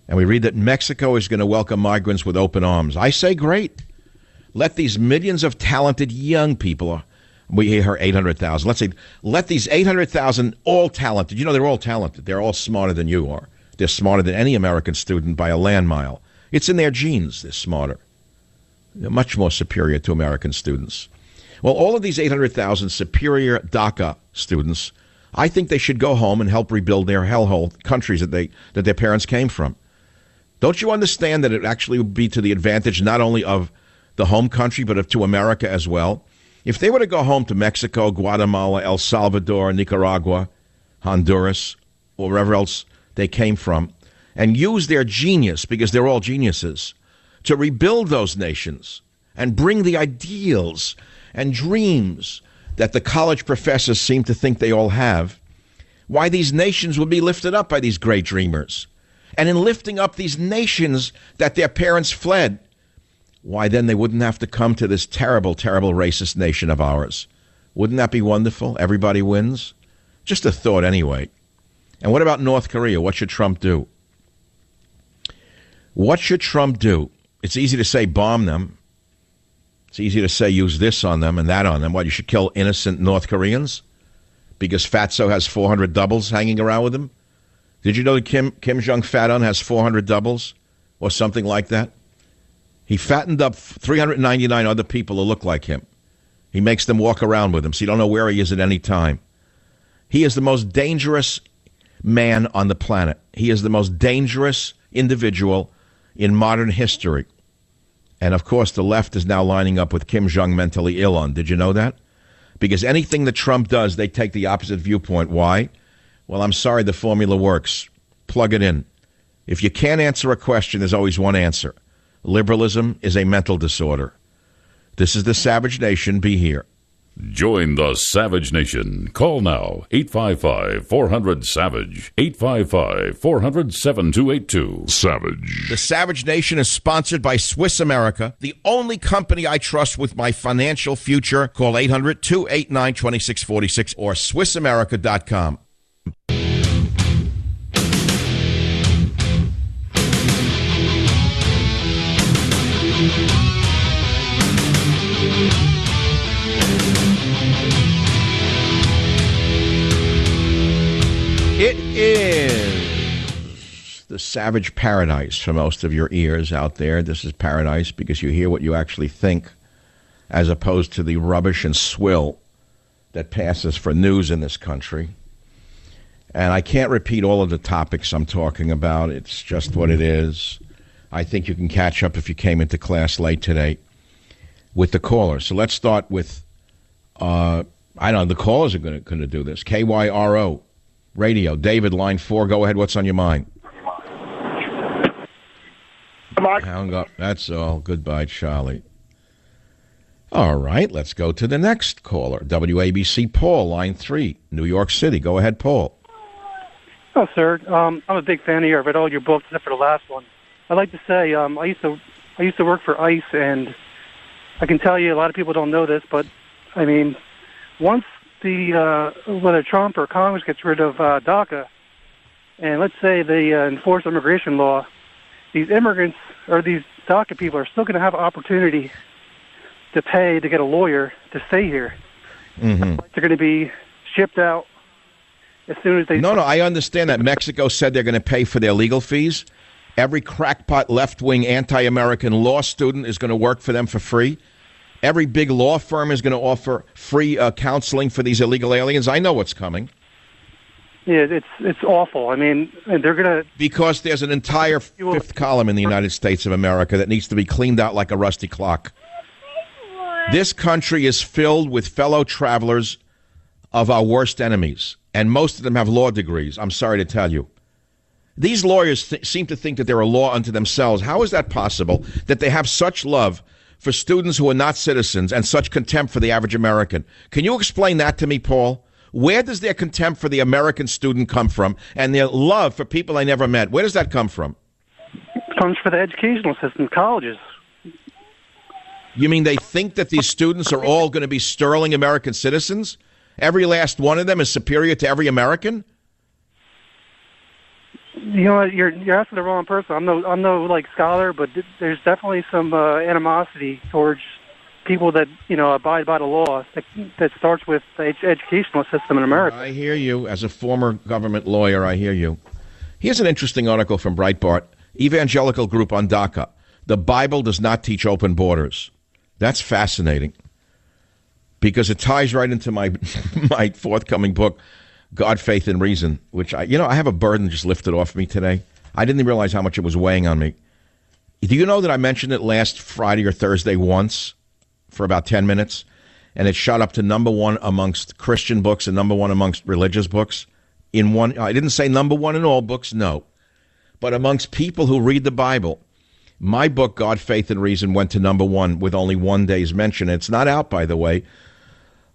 And we read that Mexico is going to welcome migrants with open arms. I say great. Let these millions of talented young people, we hear 800,000. Let's say, let these 800,000 all talented, you know they're all talented. They're all smarter than you are. They're smarter than any American student by a land mile. It's in their genes, they're smarter. They're much more superior to American students. Well, all of these 800,000 superior DACA students, I think they should go home and help rebuild their hellhole countries that their parents came from. Don't you understand that it actually would be to the advantage not only of the home country, but to America as well? If they were to go home to Mexico, Guatemala, El Salvador, Nicaragua, Honduras, or wherever else they came from, and use their genius, because they're all geniuses, to rebuild those nations and bring the ideals and dreams that the college professors seem to think they all have, why these nations would be lifted up by these great dreamers. And in lifting up these nations that their parents fled, why then they wouldn't have to come to this terrible, terrible racist nation of ours. Wouldn't that be wonderful? Everybody wins? Just a thought anyway. And what about North Korea? What should Trump do? What should Trump do? It's easy to say bomb them. It's easy to say use this on them and that on them. What, you should kill innocent North Koreans? Because Fatso has 400 doubles hanging around with him? Did you know that Kim Jong-Fat-un has 400 doubles? Or something like that? He fattened up 399 other people who look like him. He makes them walk around with him, so you don't know where he is at any time. He is the most dangerous man on the planet. He is the most dangerous individual in modern history. And, of course, the left is now lining up with Kim Jong mentally ill on. Did you know that? Because anything that Trump does, they take the opposite viewpoint. Why? Well, I'm sorry, the formula works. Plug it in. If you can't answer a question, there's always one answer. Liberalism is a mental disorder. This is the Savage Nation. Be here. Join the Savage Nation. Call now, 855-400-SAVAGE, 855-400-7282. Savage. The Savage Nation is sponsored by Swiss America, the only company I trust with my financial future. Call 800-289-2646 or SwissAmerica.com. It is the savage paradise for most of your ears out there. This is paradise because you hear what you actually think as opposed to the rubbish and swill that passes for news in this country. And I can't repeat all of the topics I'm talking about. It's just what it is. I think you can catch up if you came into class late today with the callers. So let's start with, I don't know, the callers are going to do this. KYRO. Radio. David, line 4. Go ahead. What's on your mind? Hang up. That's all. Goodbye, Charlie. All right. Let's go to the next caller. WABC Paul, line 3, New York City. Go ahead, Paul. Oh, sir. I'm a big fan of yours. I've read all your books except for the last one. I'd like to say I used to work for ICE, and I can tell you a lot of people don't know this, but I mean, once whether Trump or Congress gets rid of DACA, and let's say they enforce immigration law, these immigrants or these DACA people are still going to have an opportunity to pay to get a lawyer to stay here. Mm-hmm. They're going to be shipped out as soon as they... No, I understand that. Mexico said they're going to pay for their legal fees. Every crackpot, left-wing, anti-American law student is going to work for them for free. Every big law firm is going to offer free counseling for these illegal aliens. I know what's coming. Yeah, it's awful. I mean, they're going to... Because there's an entire fifth column in the United States of America that needs to be cleaned out like a rusty clock. This country is filled with fellow travelers of our worst enemies, and most of them have law degrees, I'm sorry to tell you. These lawyers seem to think that they're a law unto themselves. How is that possible that they have such love for students who are not citizens and such contempt for the average American? Can you explain that to me, Paul? Where does their contempt for the American student come from, and their love for people they never met? Where does that come from? It comes from the educational system, colleges. You mean they think that these students are all going to be sterling American citizens? Every last one of them is superior to every American? You know what? You're asking the wrong person. I'm no like scholar, but there's definitely some animosity towards people that abide by the law. That starts with the educational system in America. I hear you. As a former government lawyer, I hear you. Here's an interesting article from Breitbart. Evangelical group on DACA. The Bible does not teach open borders. That's fascinating, because it ties right into my my forthcoming book, God, Faith, and Reason, which I have a burden just lifted off me today. I didn't realize how much it was weighing on me. Do you know that I mentioned it last Friday or Thursday once for about 10 minutes, and it shot up to number one amongst Christian books and number one amongst religious books? I didn't say number one in all books, no. But amongst people who read the Bible, my book, God, Faith, and Reason, went to number one with only one day's mention. It's not out, by the way,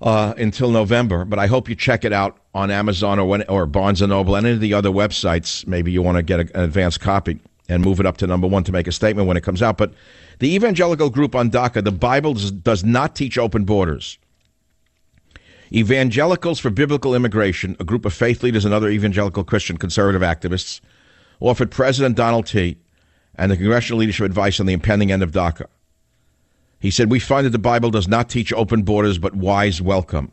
until November, but I hope you check it out on Amazon or Barnes & Noble and any of the other websites. Maybe you want to get an advanced copy and move it up to number one to make a statement when it comes out. But the evangelical group on DACA, the Bible does not teach open borders. Evangelicals for Biblical Immigration, a group of faith leaders and other evangelical Christian conservative activists, offered President Donald T. and the congressional leadership advice on the impending end of DACA. He said, "We find that the Bible does not teach open borders, but wise welcome."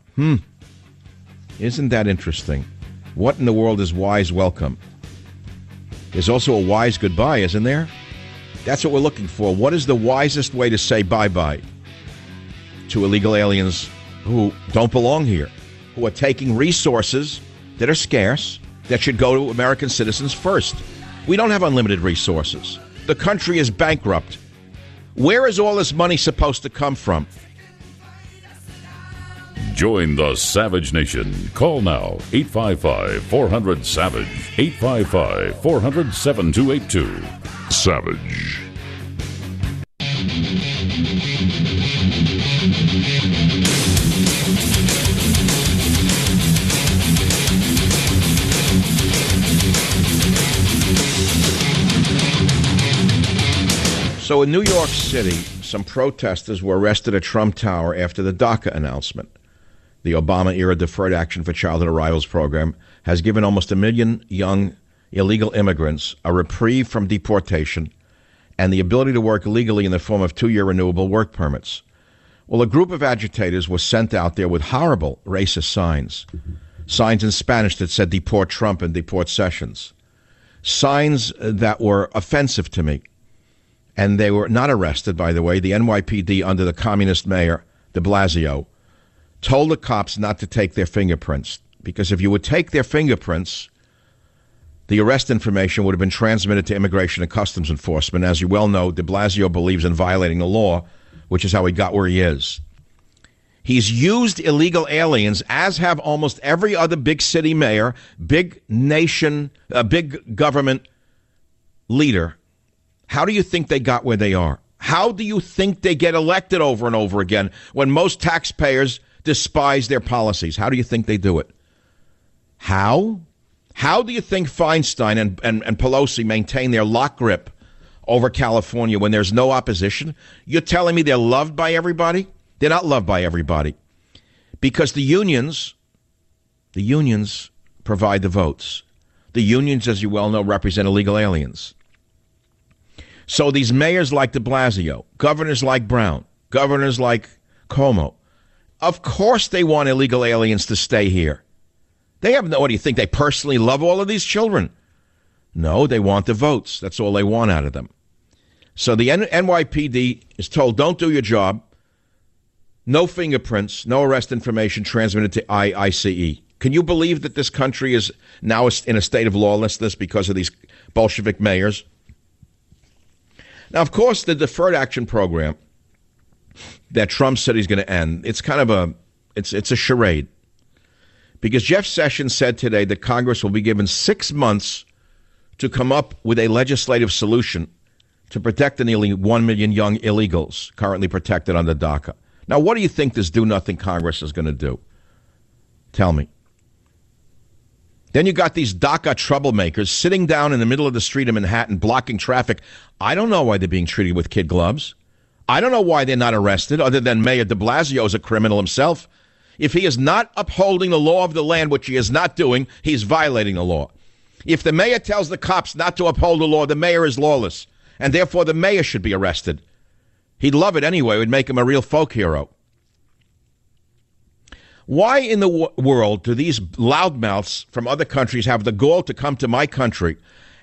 Isn't that interesting? What in the world is wise welcome? There's also a wise goodbye, isn't there? That's what we're looking for. What is the wisest way to say bye-bye to illegal aliens who don't belong here, who are taking resources that are scarce, that should go to American citizens first? We don't have unlimited resources. The country is bankrupt. Where is all this money supposed to come from? Join the Savage Nation. Call now, 855-400-SAVAGE, 855-400-7282. Savage. So in New York City, some protesters were arrested at Trump Tower after the DACA announcement. The Obama-era Deferred Action for Childhood Arrivals program has given almost 1 million young illegal immigrants a reprieve from deportation and the ability to work legally in the form of 2-year renewable work permits. Well, a group of agitators was sent out there with horrible racist signs. Signs in Spanish that said deport Trump and deport Sessions. Signs that were offensive to me. And they were not arrested, by the way. The NYPD, under the communist mayor, de Blasio, told the cops not to take their fingerprints, because if you would take their fingerprints, the arrest information would have been transmitted to Immigration and Customs Enforcement. As you well know, de Blasio believes in violating the law, which is how he got where he is. He's used illegal aliens, as have almost every other big city mayor, big nation, big government leader. How do you think they got where they are? How do you think they get elected over and over again when most taxpayers despise their policies? How do you think they do it? How? How do you think Feinstein and Pelosi maintain their lock grip over California when there's no opposition? You're telling me they're loved by everybody? They're not loved by everybody. Because the unions provide the votes. The unions, as you well know, represent illegal aliens. So these mayors like de Blasio, governors like Brown, governors like Cuomo, of course they want illegal aliens to stay here. They have no, what do you think, they personally love all of these children? No, they want the votes. That's all they want out of them. So the NYPD is told, don't do your job. No fingerprints, no arrest information transmitted to ICE. Can you believe that this country is now in a state of lawlessness because of these Bolshevik mayors? Now, of course, the Deferred Action Program that Trump said he's going to end, it's kind of it's a charade. Because Jeff Sessions said today that Congress will be given 6 months to come up with a legislative solution to protect the nearly 1 million young illegals currently protected under DACA. Now, what do you think this do-nothing Congress is going to do? Tell me. Then you got these DACA troublemakers sitting down in the middle of the street in Manhattan blocking traffic. I don't know why they're being treated with kid gloves. I don't know why they're not arrested, other than Mayor de Blasio is a criminal himself. If he is not upholding the law of the land, which he is not doing, he's violating the law. If the mayor tells the cops not to uphold the law, the mayor is lawless, and therefore the mayor should be arrested. He'd love it anyway. It would make him a real folk hero. Why in the world do these loudmouths from other countries have the gall to come to my country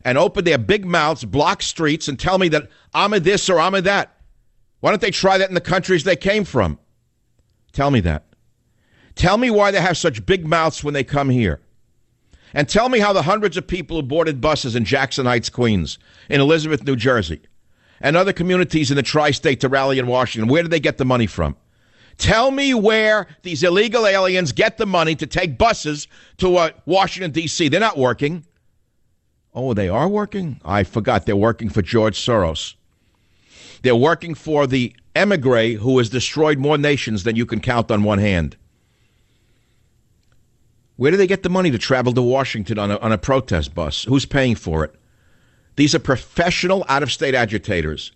and open their big mouths, block streets, and tell me that I'm a this or I'm a that? Why don't they try that in the countries they came from? Tell me that. Tell me why they have such big mouths when they come here. And tell me how the hundreds of people who boarded buses in Jackson Heights, Queens, in Elizabeth, New Jersey, and other communities in the tri-state to rally in Washington, where did they get the money from? Tell me where these illegal aliens get the money to take buses to Washington, D.C. They're not working. Oh, they are working? I forgot. They're working for George Soros. They're working for the emigre who has destroyed more nations than you can count on one hand. Where do they get the money to travel to Washington on a protest bus? Who's paying for it? These are professional out-of-state agitators.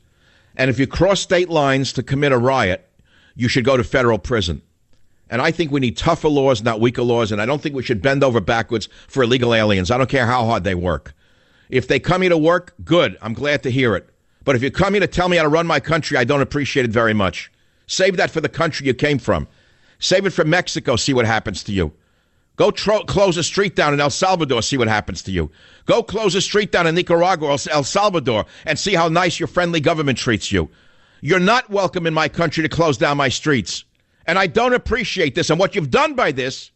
And if you cross state lines to commit a riot, you should go to federal prison. And I think we need tougher laws, not weaker laws, and I don't think we should bend over backwards for illegal aliens. I don't care how hard they work. If they come here to work, good. I'm glad to hear it. But if you come here to tell me how to run my country, I don't appreciate it very much. Save that for the country you came from. Save it for Mexico, see what happens to you. Go close a street down in El Salvador, see what happens to you. Go close a street down in Nicaragua or El Salvador and see how nice your friendly government treats you. You're not welcome in my country to close down my streets. And I don't appreciate this. And what you've done by this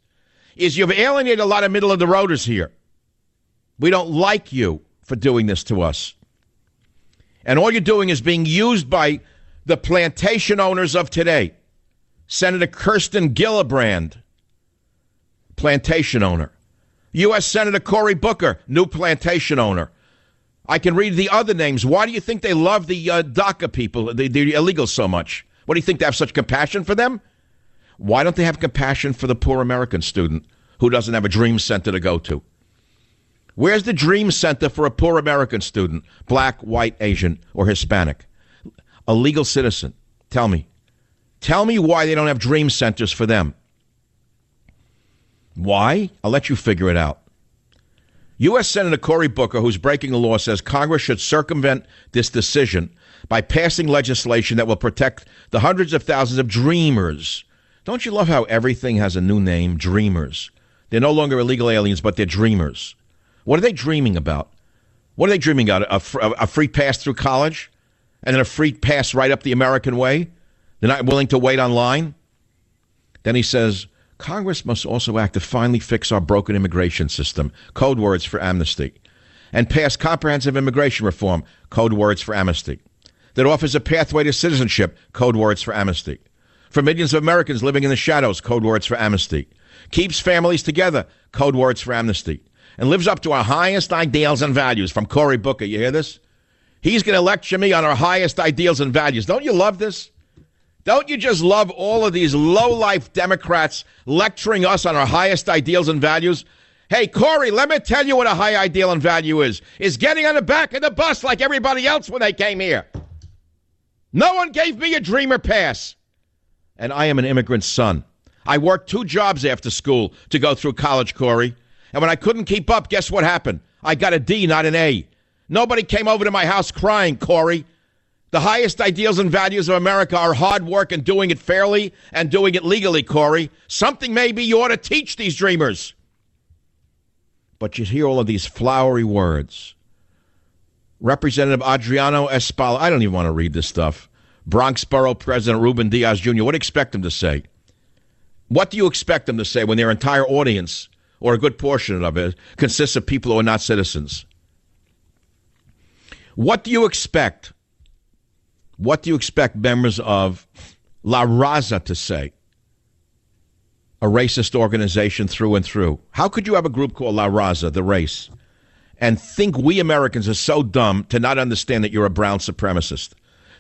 is you've alienated a lot of middle-of-the-roaders here. We don't like you for doing this to us. And all you're doing is being used by the plantation owners of today. Senator Kirsten Gillibrand, plantation owner. U.S. Senator Cory Booker, new plantation owner. I can read the other names. Why do you think they love the DACA people, the illegals, so much? What do you think, they have such compassion for them? Why don't they have compassion for the poor American student who doesn't have a dream center to go to? Where's the dream center for a poor American student, black, white, Asian, or Hispanic? A legal citizen. Tell me. Tell me why they don't have dream centers for them. Why? I'll let you figure it out. U.S. Senator Cory Booker, who's breaking the law, says Congress should circumvent this decision by passing legislation that will protect the hundreds of thousands of dreamers. Don't you love how everything has a new name? Dreamers. They're no longer illegal aliens, but they're dreamers. What are they dreaming about? What are they dreaming about? A free pass through college? And then a free pass right up the American way? They're not willing to wait online? Then he says, Congress must also act to finally fix our broken immigration system, code words for amnesty, and pass comprehensive immigration reform, code words for amnesty, that offers a pathway to citizenship, code words for amnesty, for millions of Americans living in the shadows, code words for amnesty, keeps families together, code words for amnesty, and lives up to our highest ideals and values. From Cory Booker, you hear this? He's going to lecture me on our highest ideals and values. Don't you love this? Don't you just love all of these low-life Democrats lecturing us on our highest ideals and values? Hey, Corey, let me tell you what a high ideal and value is getting on the back of the bus like everybody else when they came here. No one gave me a dreamer pass. And I am an immigrant son. I worked 2 jobs after school to go through college, Corey. And when I couldn't keep up, guess what happened? I got a D, not an A. Nobody came over to my house crying, Corey. The highest ideals and values of America are hard work and doing it fairly and doing it legally, Corey. Something maybe you ought to teach these dreamers. But you hear all of these flowery words. Representative Adriano Espal, I don't even want to read this stuff. Bronx Borough President Ruben Diaz Jr., what do you expect him to say? What do you expect them to say when their entire audience, or a good portion of it, consists of people who are not citizens? What do you expect? What do you expect members of La Raza to say? A racist organization through and through. How could you have a group called La Raza, the race, and think we Americans are so dumb to not understand that you're a brown supremacist,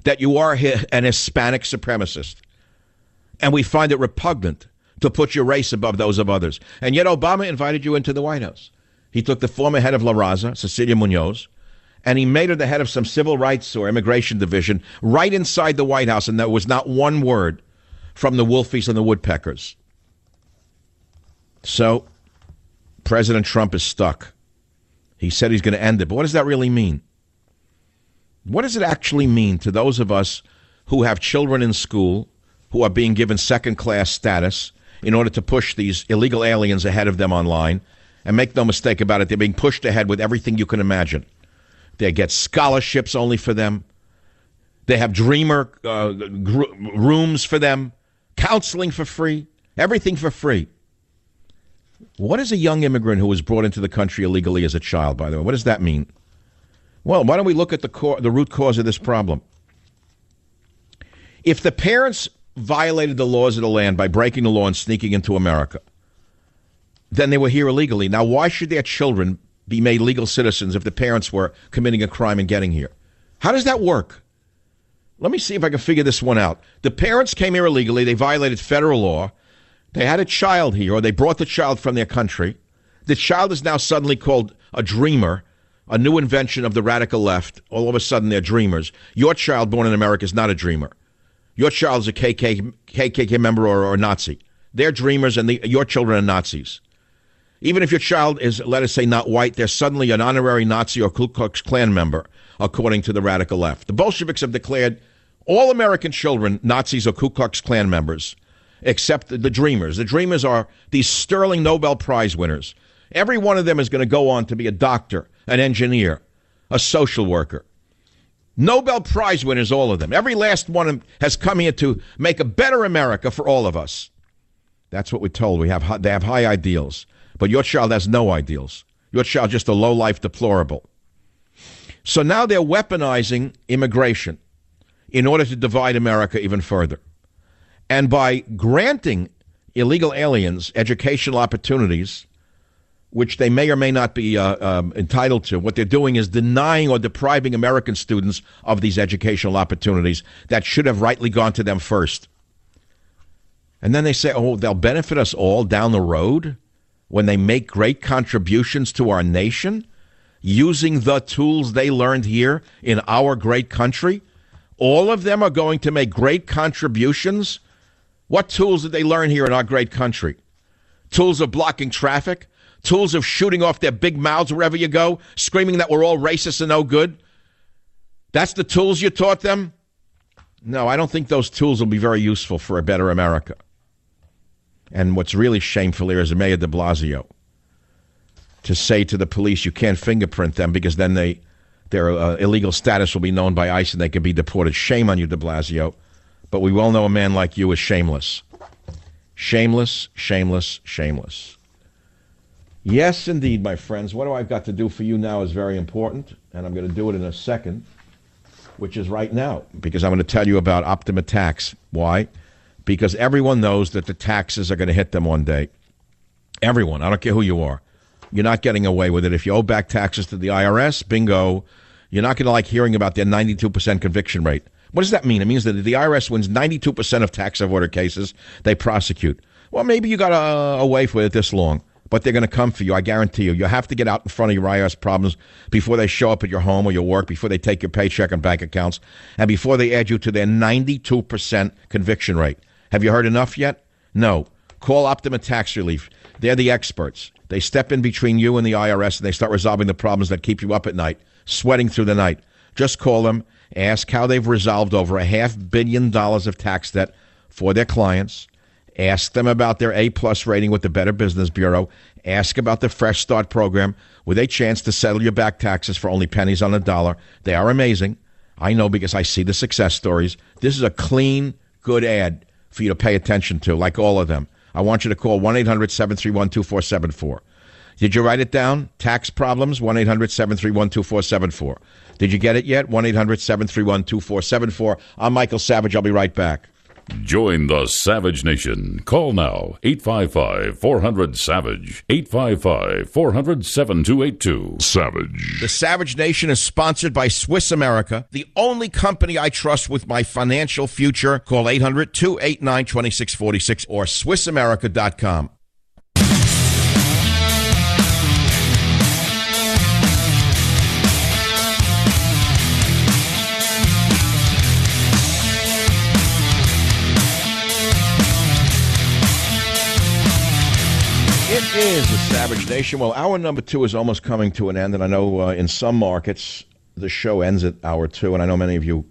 that you are an Hispanic supremacist, and we find it repugnant to put your race above those of others. And yet Obama invited you into the White House. He took the former head of La Raza, Cecilia Munoz, and he made her the head of some civil rights or immigration division right inside the White House, and there was not one word from the Wolfies and the Woodpeckers. So, President Trump is stuck. He said he's going to end it, but what does that really mean? What does it actually mean to those of us who have children in school who are being given second-class status in order to push these illegal aliens ahead of them online? And make no mistake about it, they're being pushed ahead with everything you can imagine. They get scholarships only for them. They have dreamer rooms for them, counseling for free, everything for free. What is a young immigrant who was brought into the country illegally as a child, by the way? What does that mean? Well, why don't we look at the root cause of this problem? If the parents violated the laws of the land by breaking the law and sneaking into America, then they were here illegally. Now, why should their children be made legal citizens if the parents were committing a crime and getting here? How does that work? Let me see if I can figure this one out. The parents came here illegally. They violated federal law. They had a child here, or they brought the child from their country. The child is now suddenly called a dreamer, a new invention of the radical left. All of a sudden, they're dreamers. Your child born in America is not a dreamer. Your child is a KKK member or a Nazi. They're dreamers, and your children are Nazis. Even if your child is, let us say, not white, they're suddenly an honorary Nazi or Ku Klux Klan member, according to the radical left. The Bolsheviks have declared all American children Nazis or Ku Klux Klan members, except the dreamers. The dreamers are these sterling Nobel Prize winners. Every one of them is going to go on to be a doctor, an engineer, a social worker. Nobel Prize winners, all of them. Every last one has come here to make a better America for all of us. That's what we're told. They have high ideals. But your child has no ideals. Your child just a low-life deplorable. So now they're weaponizing immigration in order to divide America even further. And by granting illegal aliens educational opportunities, which they may or may not be entitled to, what they're doing is denying or depriving American students of these educational opportunities that should have rightly gone to them first. And then they say, oh, they'll benefit us all down the road when they make great contributions to our nation using the tools they learned here in our great country. All of them are going to make great contributions. What tools did they learn here in our great country? Tools of blocking traffic? Tools of shooting off their big mouths wherever you go, screaming that we're all racist and no good? That's the tools you taught them? No, I don't think those tools will be very useful for a better America. And what's really shameful here is Mayor de Blasio to say to the police, you can't fingerprint them because then their illegal status will be known by ICE and they could be deported. Shame on you, de Blasio. But we well know a man like you is shameless. Shameless, shameless, shameless. Yes, indeed, my friends. What I've got to do for you now is very important, and I'm going to do it in a second, which is right now, because I'm going to tell you about Optima Tax. Why? Because everyone knows that the taxes are going to hit them one day. Everyone. I don't care who you are. You're not getting away with it. If you owe back taxes to the IRS, bingo, you're not going to like hearing about their 92% conviction rate. What does that mean? It means that if the IRS wins 92% of tax avoider cases, they prosecute. Well, maybe you got away with it this long. but they're going to come for you. I guarantee you. You have to get out in front of your IRS problems before they show up at your home or your work, before they take your paycheck and bank accounts, and before they add you to their 92% conviction rate. Have you heard enough yet? No. Call Optima Tax Relief. They're the experts. They step in between you and the IRS, and they start resolving the problems that keep you up at night, sweating through the night. Just call them, ask how they've resolved over $500 million of tax debt for their clients. Ask them about their A-plus rating with the Better Business Bureau. Ask about the Fresh Start program with a chance to settle your back taxes for only pennies on the dollar. They are amazing. I know because I see the success stories. This is a clean, good ad for you to pay attention to, like all of them. I want you to call 1-800-731-2474. Did you write it down? Tax problems, 1-800-731-2474. Did you get it yet? 1-800-731-2474. I'm Michael Savage. I'll be right back. Join the Savage Nation. Call now, 855-400-SAVAGE, 855-400-7282. Savage. The Savage Nation is sponsored by Swiss America, the only company I trust with my financial future. Call 800-289-2646 or SwissAmerica.com. It is the Savage Nation. Well, hour number 2 is almost coming to an end, and I know in some markets the show ends at hour 2, and I know many of you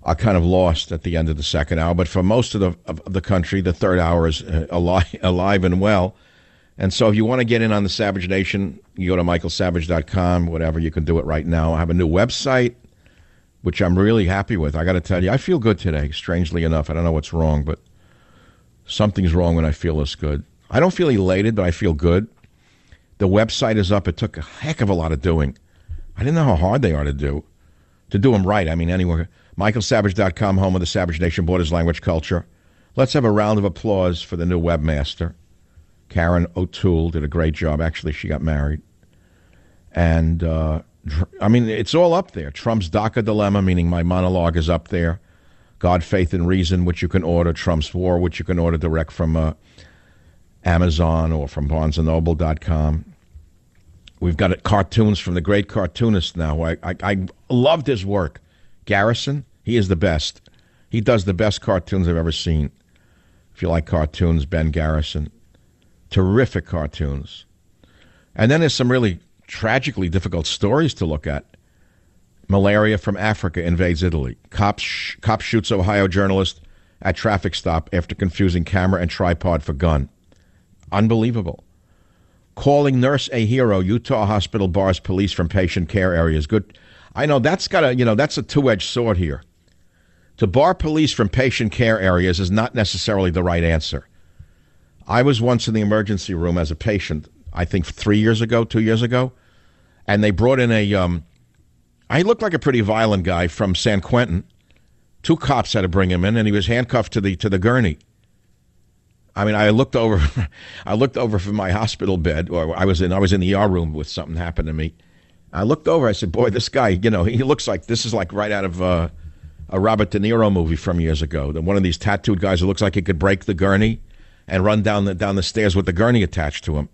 are kind of lost at the end of the second hour, but for most of the country, the third hour is alive and well. And so if you want to get in on the Savage Nation, you go to michaelsavage.com, whatever, you can do it right now. I have a new website, which I'm really happy with. I got to tell you, I feel good today, strangely enough. I don't know what's wrong, but something's wrong when I feel this good. I don't feel elated, but I feel good. The website is up. It took a heck of a lot of doing. I didn't know how hard they are to do them right. I mean, anywhere. michaelsavage.com, home of the Savage Nation, Borders, Language, Culture. Let's have a round of applause for the new webmaster. Karen O'Toole did a great job. Actually, she got married. And, I mean, it's all up there. Trump's DACA dilemma, meaning my monologue, is up there. God, Faith, and Reason, which you can order. Trump's War, which you can order direct from Amazon or from BarnesandNoble.com. We've got cartoons from the great cartoonist now. I loved his work. Garrison, he is the best. He does the best cartoons I've ever seen. If you like cartoons, Ben Garrison. Terrific cartoons. And then there's some really tragically difficult stories to look at. Malaria from Africa invades Italy. Cop shoots Ohio journalist at traffic stop after confusing camera and tripod for gun. Unbelievable. Calling nurse a hero. Utah hospital bars police from patient care areas. Good. I know that's that's a two-edged sword here. To bar police from patient care areas is not necessarily the right answer. I was once in the emergency room as a patient, I think 2 years ago, and they brought in I looked like a pretty violent guy from San Quentin. 2 cops had to bring him in, and he was handcuffed to the gurney. I mean, I looked over from my hospital bed, or I was in the ER room with something happened to me. I looked over, I said, boy, this guy, he looks like, this is like right out of a Robert De Niro movie from years ago. One of these tattooed guys who looks like he could break the gurney and run down the stairs with the gurney attached to him.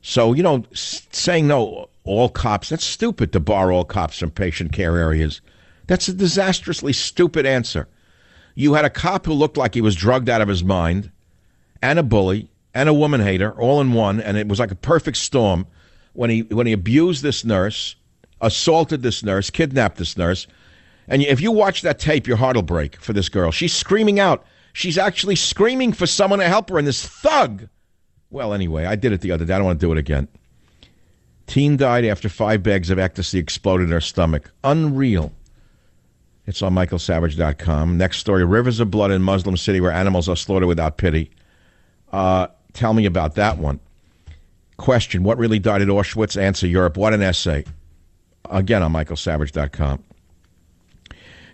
So, saying no, all cops, that's stupid to bar all cops from patient care areas. That's a disastrously stupid answer. You had a cop who looked like he was drugged out of his mind, and a bully, and a woman hater, all in one, and it was like a perfect storm when he abused this nurse, assaulted this nurse, kidnapped this nurse. And if you watch that tape, your heart will break for this girl. She's screaming out. She's actually screaming for someone to help her, and this thug. Well, anyway, I did it the other day. I don't want to do it again. Teen died after 5 bags of ecstasy exploded in her stomach. Unreal. It's on michaelsavage.com. Next story, rivers of blood in Muslim city where animals are slaughtered without pity. Tell me about that one. Question, what really died at Auschwitz? Answer, Europe. What an essay. Again, on michaelsavage.com.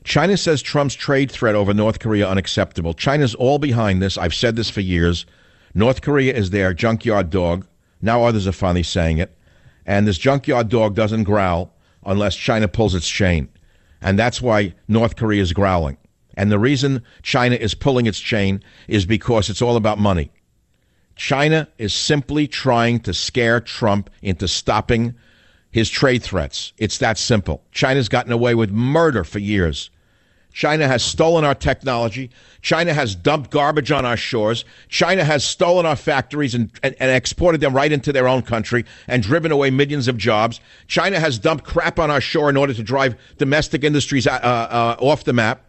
China says Trump's trade threat over North Korea unacceptable. China's all behind this. I've said this for years. North Korea is their junkyard dog. Now others are finally saying it. And this junkyard dog doesn't growl unless China pulls its chain. And that's why North Korea is growling. And the reason China is pulling its chain is because it's all about money. China is simply trying to scare Trump into stopping his trade threats. It's that simple. China's gotten away with murder for years. China has stolen our technology. China has dumped garbage on our shores. China has stolen our factories and exported them right into their own country and driven away millions of jobs. China has dumped crap on our shore in order to drive domestic industries off the map.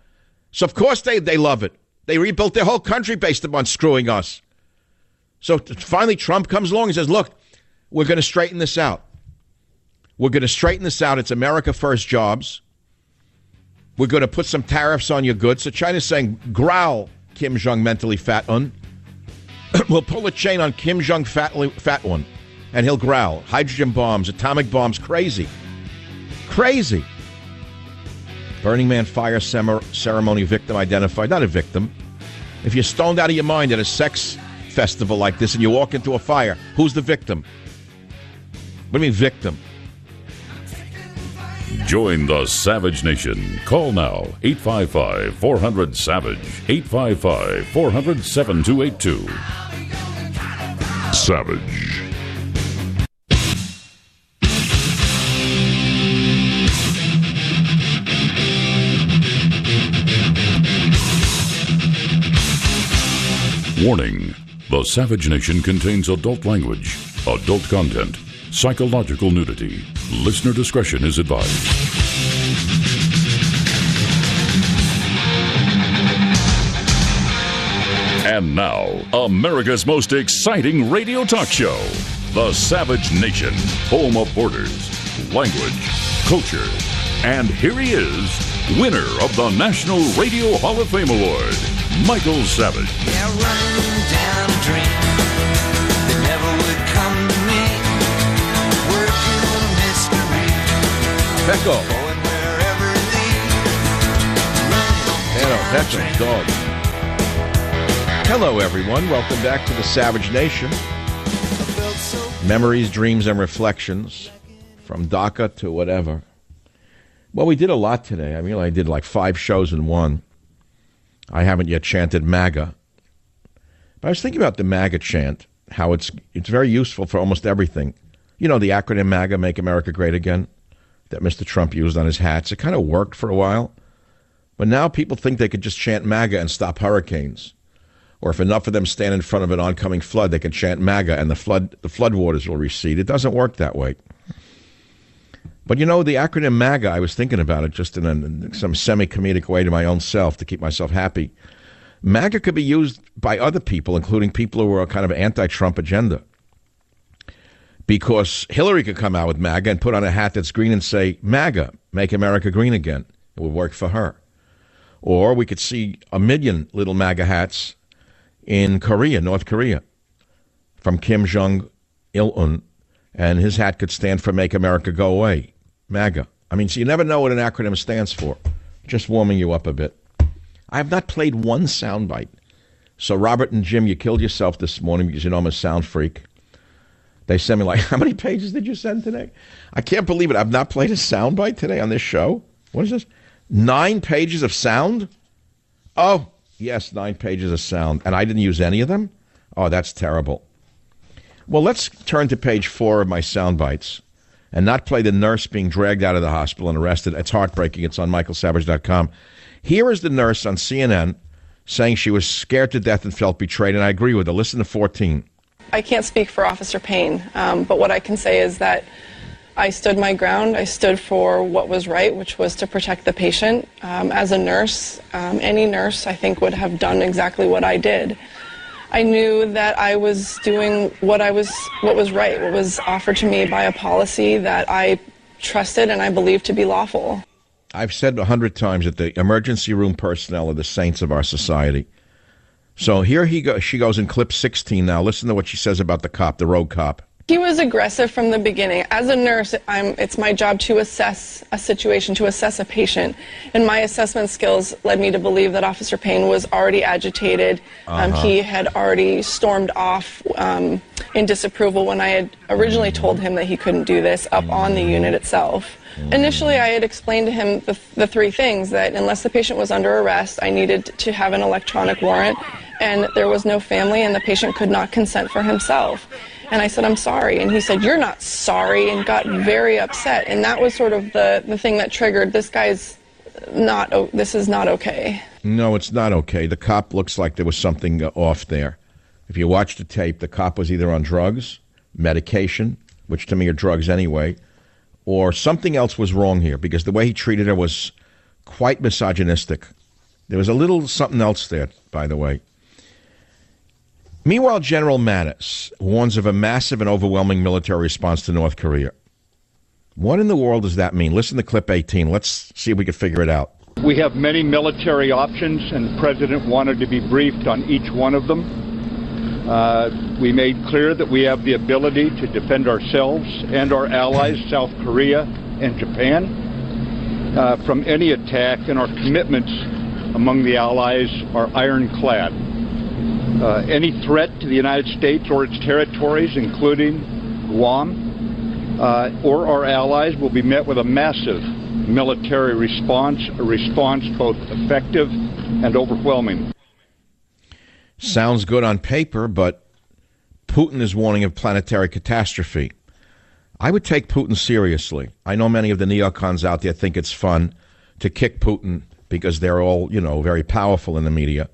So, of course, they love it. They rebuilt their whole country based upon screwing us. So finally, Trump comes along and says, look, we're going to straighten this out. We're going to straighten this out. It's America first jobs. We're going to put some tariffs on your goods. So China's saying, growl, Kim Jong mentally fat un. We'll pull a chain on Kim Jong fat one, and he'll growl. Hydrogen bombs, atomic bombs, crazy. Crazy. Burning Man fire ceremony victim identified. Not a victim. If you're stoned out of your mind at a sex festival like this and you walk into a fire, who's the victim? What do you mean victim? Join the Savage Nation. Call now, 855-400-SAVAGE, 855-400-7282. Savage. Warning. The Savage Nation contains adult language, adult content, psychological nudity. Listener discretion is advised. And now, America's most exciting radio talk show, The Savage Nation, home of borders, language, culture. And here he is, winner of the National Radio Hall of Fame Award, Michael Savage. Yeah, running down a dream that never would come to me. Working on a mystery. Pecco. Going wherever it leads. Hello, Pecco, dog. Hello, everyone. Welcome back to the Savage Nation. Memories, dreams, and reflections from DACA to whatever. Well, we did a lot today. I mean, I did like 5 shows in one. I haven't yet chanted MAGA. But I was thinking about the MAGA chant, how it's very useful for almost everything. You know, the acronym MAGA, Make America Great Again, that Mr. Trump used on his hats. It kind of worked for a while. But now people think they could just chant MAGA and stop hurricanes. Or if enough of them stand in front of an oncoming flood, they can chant MAGA and the flood waters will recede. It doesn't work that way. But you know, the acronym MAGA, I was thinking about it just in some semi-comedic way to my own self to keep myself happy. MAGA could be used by other people, including people who are kind of anti-Trump agenda. Because Hillary could come out with MAGA and put on a hat that's green and say, MAGA, Make America Green Again. It would work for her. Or we could see a million little MAGA hats in Korea, North Korea, from Kim Jong-il, and his hat could stand for Make America Go Away. MAGA. I mean, so you never know what an acronym stands for. Just warming you up a bit. I have not played one soundbite. So Robert and Jim, you killed yourself this morning because you know I'm a sound freak. They sent me like, how many pages did you send today? I can't believe it. I've not played a soundbite today on this show. What is this? 9 pages of sound? Oh, yes, 9 pages of sound. And I didn't use any of them? Oh, that's terrible. Well, let's turn to page 4 of my sound bites and not play the nurse being dragged out of the hospital and arrested. It's heartbreaking. It's on michaelsavage.com. Here is the nurse on CNN saying she was scared to death and felt betrayed, and I agree with her. Listen to 14. I can't speak for Officer Payne, but what I can say is that I stood my ground. I stood for what was right, which was to protect the patient. As a nurse, any nurse, I think, would have done exactly what I did. I knew that I was doing what was right, what was offered to me by a policy that I trusted and I believed to be lawful. I've said 100 times that the emergency room personnel are the saints of our society. So here she goes in clip 16 now. Listen to what she says about the cop, the rogue cop. He was aggressive from the beginning. As a nurse, it's my job to assess a situation, to assess a patient. And my assessment skills led me to believe that Officer Payne was already agitated. He had already stormed off in disapproval when I had originally told him that he couldn't do this up on the unit itself. Initially, I had explained to him the 3 things, that unless the patient was under arrest, I needed to have an electronic warrant, and there was no family, and the patient could not consent for himself. And I said, I'm sorry. And he said, you're not sorry, and got very upset. And that was sort of the thing that triggered, this is not okay. No, it's not okay. The cop looks like there was something off there. If you watch the tape, the cop was either on drugs, medication, which to me are drugs anyway, or something else was wrong here, because the way he treated her was quite misogynistic. There was a little something else there, by the way. Meanwhile, General Mattis warns of a massive and overwhelming military response to North Korea. What in the world does that mean? Listen to clip 18. Let's see if we can figure it out. We have many military options, and the President wanted to be briefed on each one of them. We made clear that we have the ability to defend ourselves and our allies, South Korea and Japan, from any attack, and our commitments among the allies are ironclad. Any threat to the United States or its territories, including Guam, or our allies, will be met with a massive military response, a response both effective and overwhelming. Sounds good on paper, but Putin is warning of planetary catastrophe. I would take Putin seriously. I know many of the neocons out there think it's fun to kick Putin because they're all, very powerful in the media.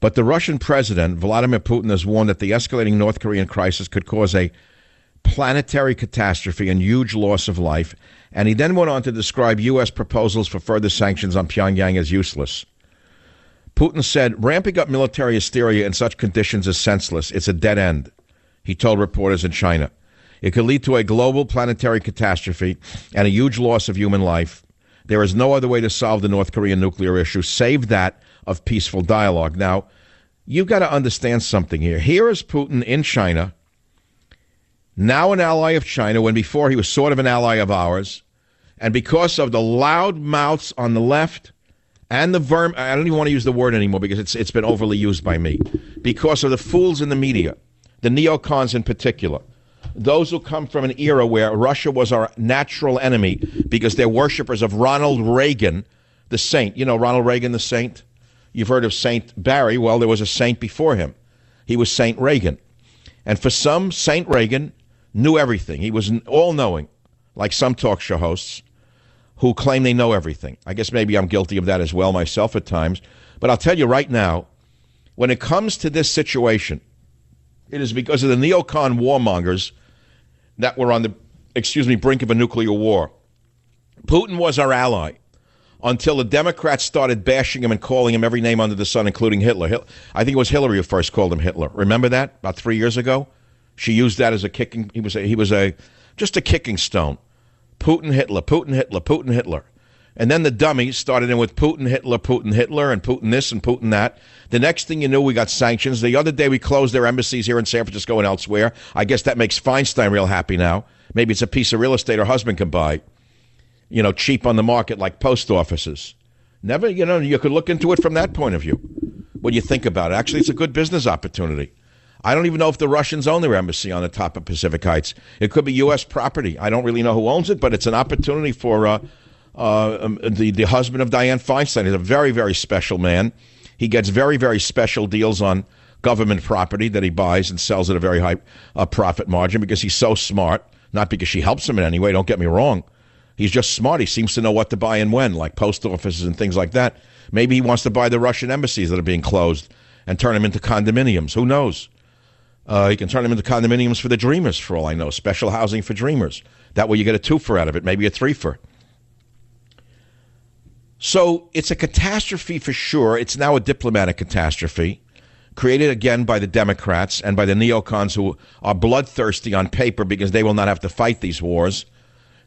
But the Russian president, Vladimir Putin, has warned that the escalating North Korean crisis could cause a planetary catastrophe and huge loss of life. And he then went on to describe U.S. proposals for further sanctions on Pyongyang as useless. Putin said, ramping up military hysteria in such conditions is senseless. It's a dead end, he told reporters in China. It could lead to a global planetary catastrophe and a huge loss of human life. There is no other way to solve the North Korean nuclear issue, save that of peaceful dialogue. Now, you've got to understand something here. Here is Putin in China, now an ally of China, when before he was sort of an ally of ours. And because of the loud mouths on the left and the I don't even want to use the word anymore because it's been overly used by me. Because of the fools in the media, the neocons in particular, those who come from an era where Russia was our natural enemy because they're worshippers of Ronald Reagan, the saint. You know Ronald Reagan, the saint? You've heard of Saint Barry. Well, there was a saint before him. He was Saint Reagan. And for some, Saint Reagan knew everything. He was all-knowing, like some talk show hosts who claim they know everything. I guess maybe I'm guilty of that as well myself at times. But I'll tell you right now, when it comes to this situation, it is because of the neocon warmongers that were on the, brink of a nuclear war. Putin was our ally until the Democrats started bashing him and calling him every name under the sun, including Hitler. I think it was Hillary who first called him Hitler. Remember that? About 3 years ago? She used that as a kicking, he was just a kicking stone. Putin, Hitler, Putin, Hitler, Putin, Hitler. And then the dummies started in with Putin, Hitler, and Putin this and Putin that. The next thing you knew, we got sanctions. The other day, we closed their embassies here in San Francisco and elsewhere. I guess that makes Feinstein real happy now. Maybe it's a piece of real estate her husband can buy, cheap on the market like post offices. Never, you could look into it from that point of view when you think about it. Actually, it's a good business opportunity. I don't even know if the Russians own their embassy on the top of Pacific Heights. It could be U.S. property. I don't really know who owns it, but it's an opportunity for the husband of Dianne Feinstein. He's a very, very special man. He gets very, very special deals on government property that he buys and sells at a very high profit margin because he's so smart, not because she helps him in any way, don't get me wrong. He's just smart. He seems to know what to buy and when, like post offices and things like that. Maybe he wants to buy the Russian embassies that are being closed and turn them into condominiums. Who knows? He can turn them into condominiums for the dreamers, for all I know. Special housing for dreamers. That way you get a twofer out of it, maybe a threefer. So it's a catastrophe for sure. It's now a diplomatic catastrophe, created again by the Democrats and by the neocons who are bloodthirsty on paper because they will not have to fight these wars.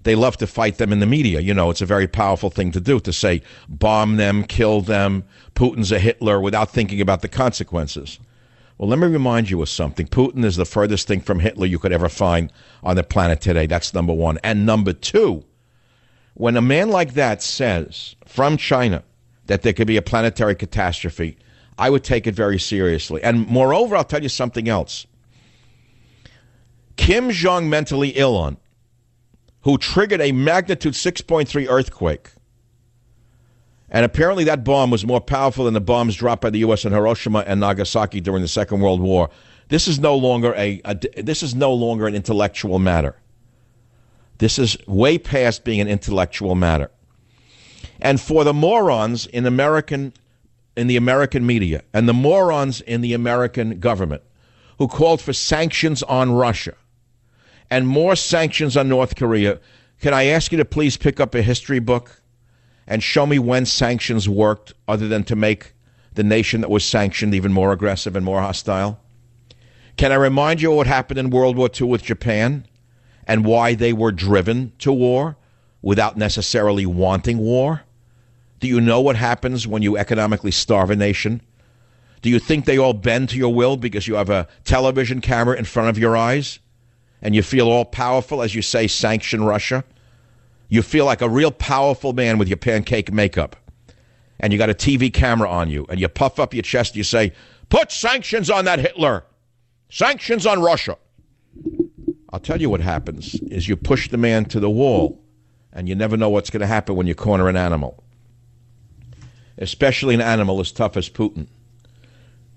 They love to fight them in the media. It's a very powerful thing to do, to say, bomb them, kill them, Putin's a Hitler, without thinking about the consequences. Well, let me remind you of something. Putin is the furthest thing from Hitler you could ever find on the planet today. That's number one. And number two, when a man like that says from China that there could be a planetary catastrophe, I would take it very seriously. And moreover, I'll tell you something else. Kim Jong mentally ill on, who triggered a magnitude 6.3 earthquake, And apparently that bomb was more powerful than the bombs dropped by the U.S. in Hiroshima and Nagasaki during the Second World War. This is no longer this is no longer an intellectual matter. This is way past being an intellectual matter. And for the morons in the American media and the morons in the American government who called for sanctions on Russia and more sanctions on North Korea, can I ask you to please pick up a history book and show me when sanctions worked other than to make the nation that was sanctioned even more aggressive and more hostile? Can I remind you of what happened in World War II with Japan and why they were driven to war without necessarily wanting war? Do you know what happens when you economically starve a nation? Do you think they all bend to your will because you have a television camera in front of your eyes and you feel all powerful as you say, sanction Russia? You feel like a real powerful man with your pancake makeup and you got a TV camera on you and you puff up your chest and you say, put sanctions on that Hitler. Sanctions on Russia. I'll tell you what happens is you push the man to the wall and you never know what's going to happen when you corner an animal, especially an animal as tough as Putin.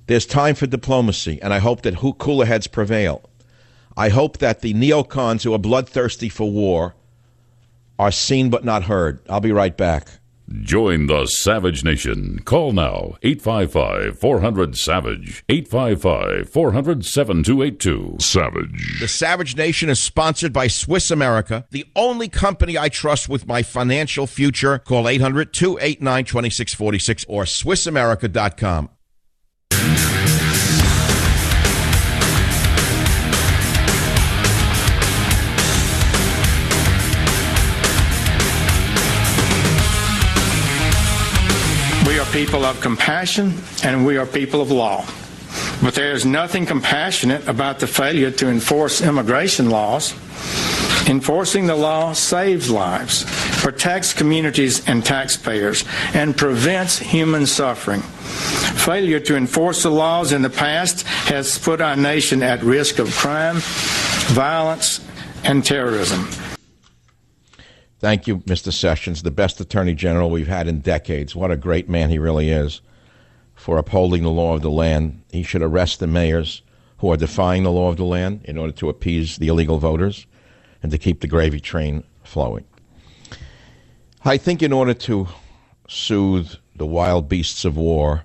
There's time for diplomacy, and I hope that cooler heads prevail. I hope that the neocons who are bloodthirsty for war are seen but not heard. I'll be right back. Join the Savage Nation. Call now, 855-400-SAVAGE, 855-400-7282. Savage. The Savage Nation is sponsored by Swiss America, the only company I trust with my financial future. Call 800-289-2646 or SwissAmerica.com. We are people of compassion and we are people of law. But there is nothing compassionate about the failure to enforce immigration laws. Enforcing the law saves lives, protects communities and taxpayers, and prevents human suffering. Failure to enforce the laws in the past has put our nation at risk of crime, violence, and terrorism. Thank you, Mr. Sessions, the best attorney general we've had in decades. What a great man he really is for upholding the law of the land. He should arrest the mayors who are defying the law of the land in order to appease the illegal voters and to keep the gravy train flowing. I think in order to soothe the wild beasts of war,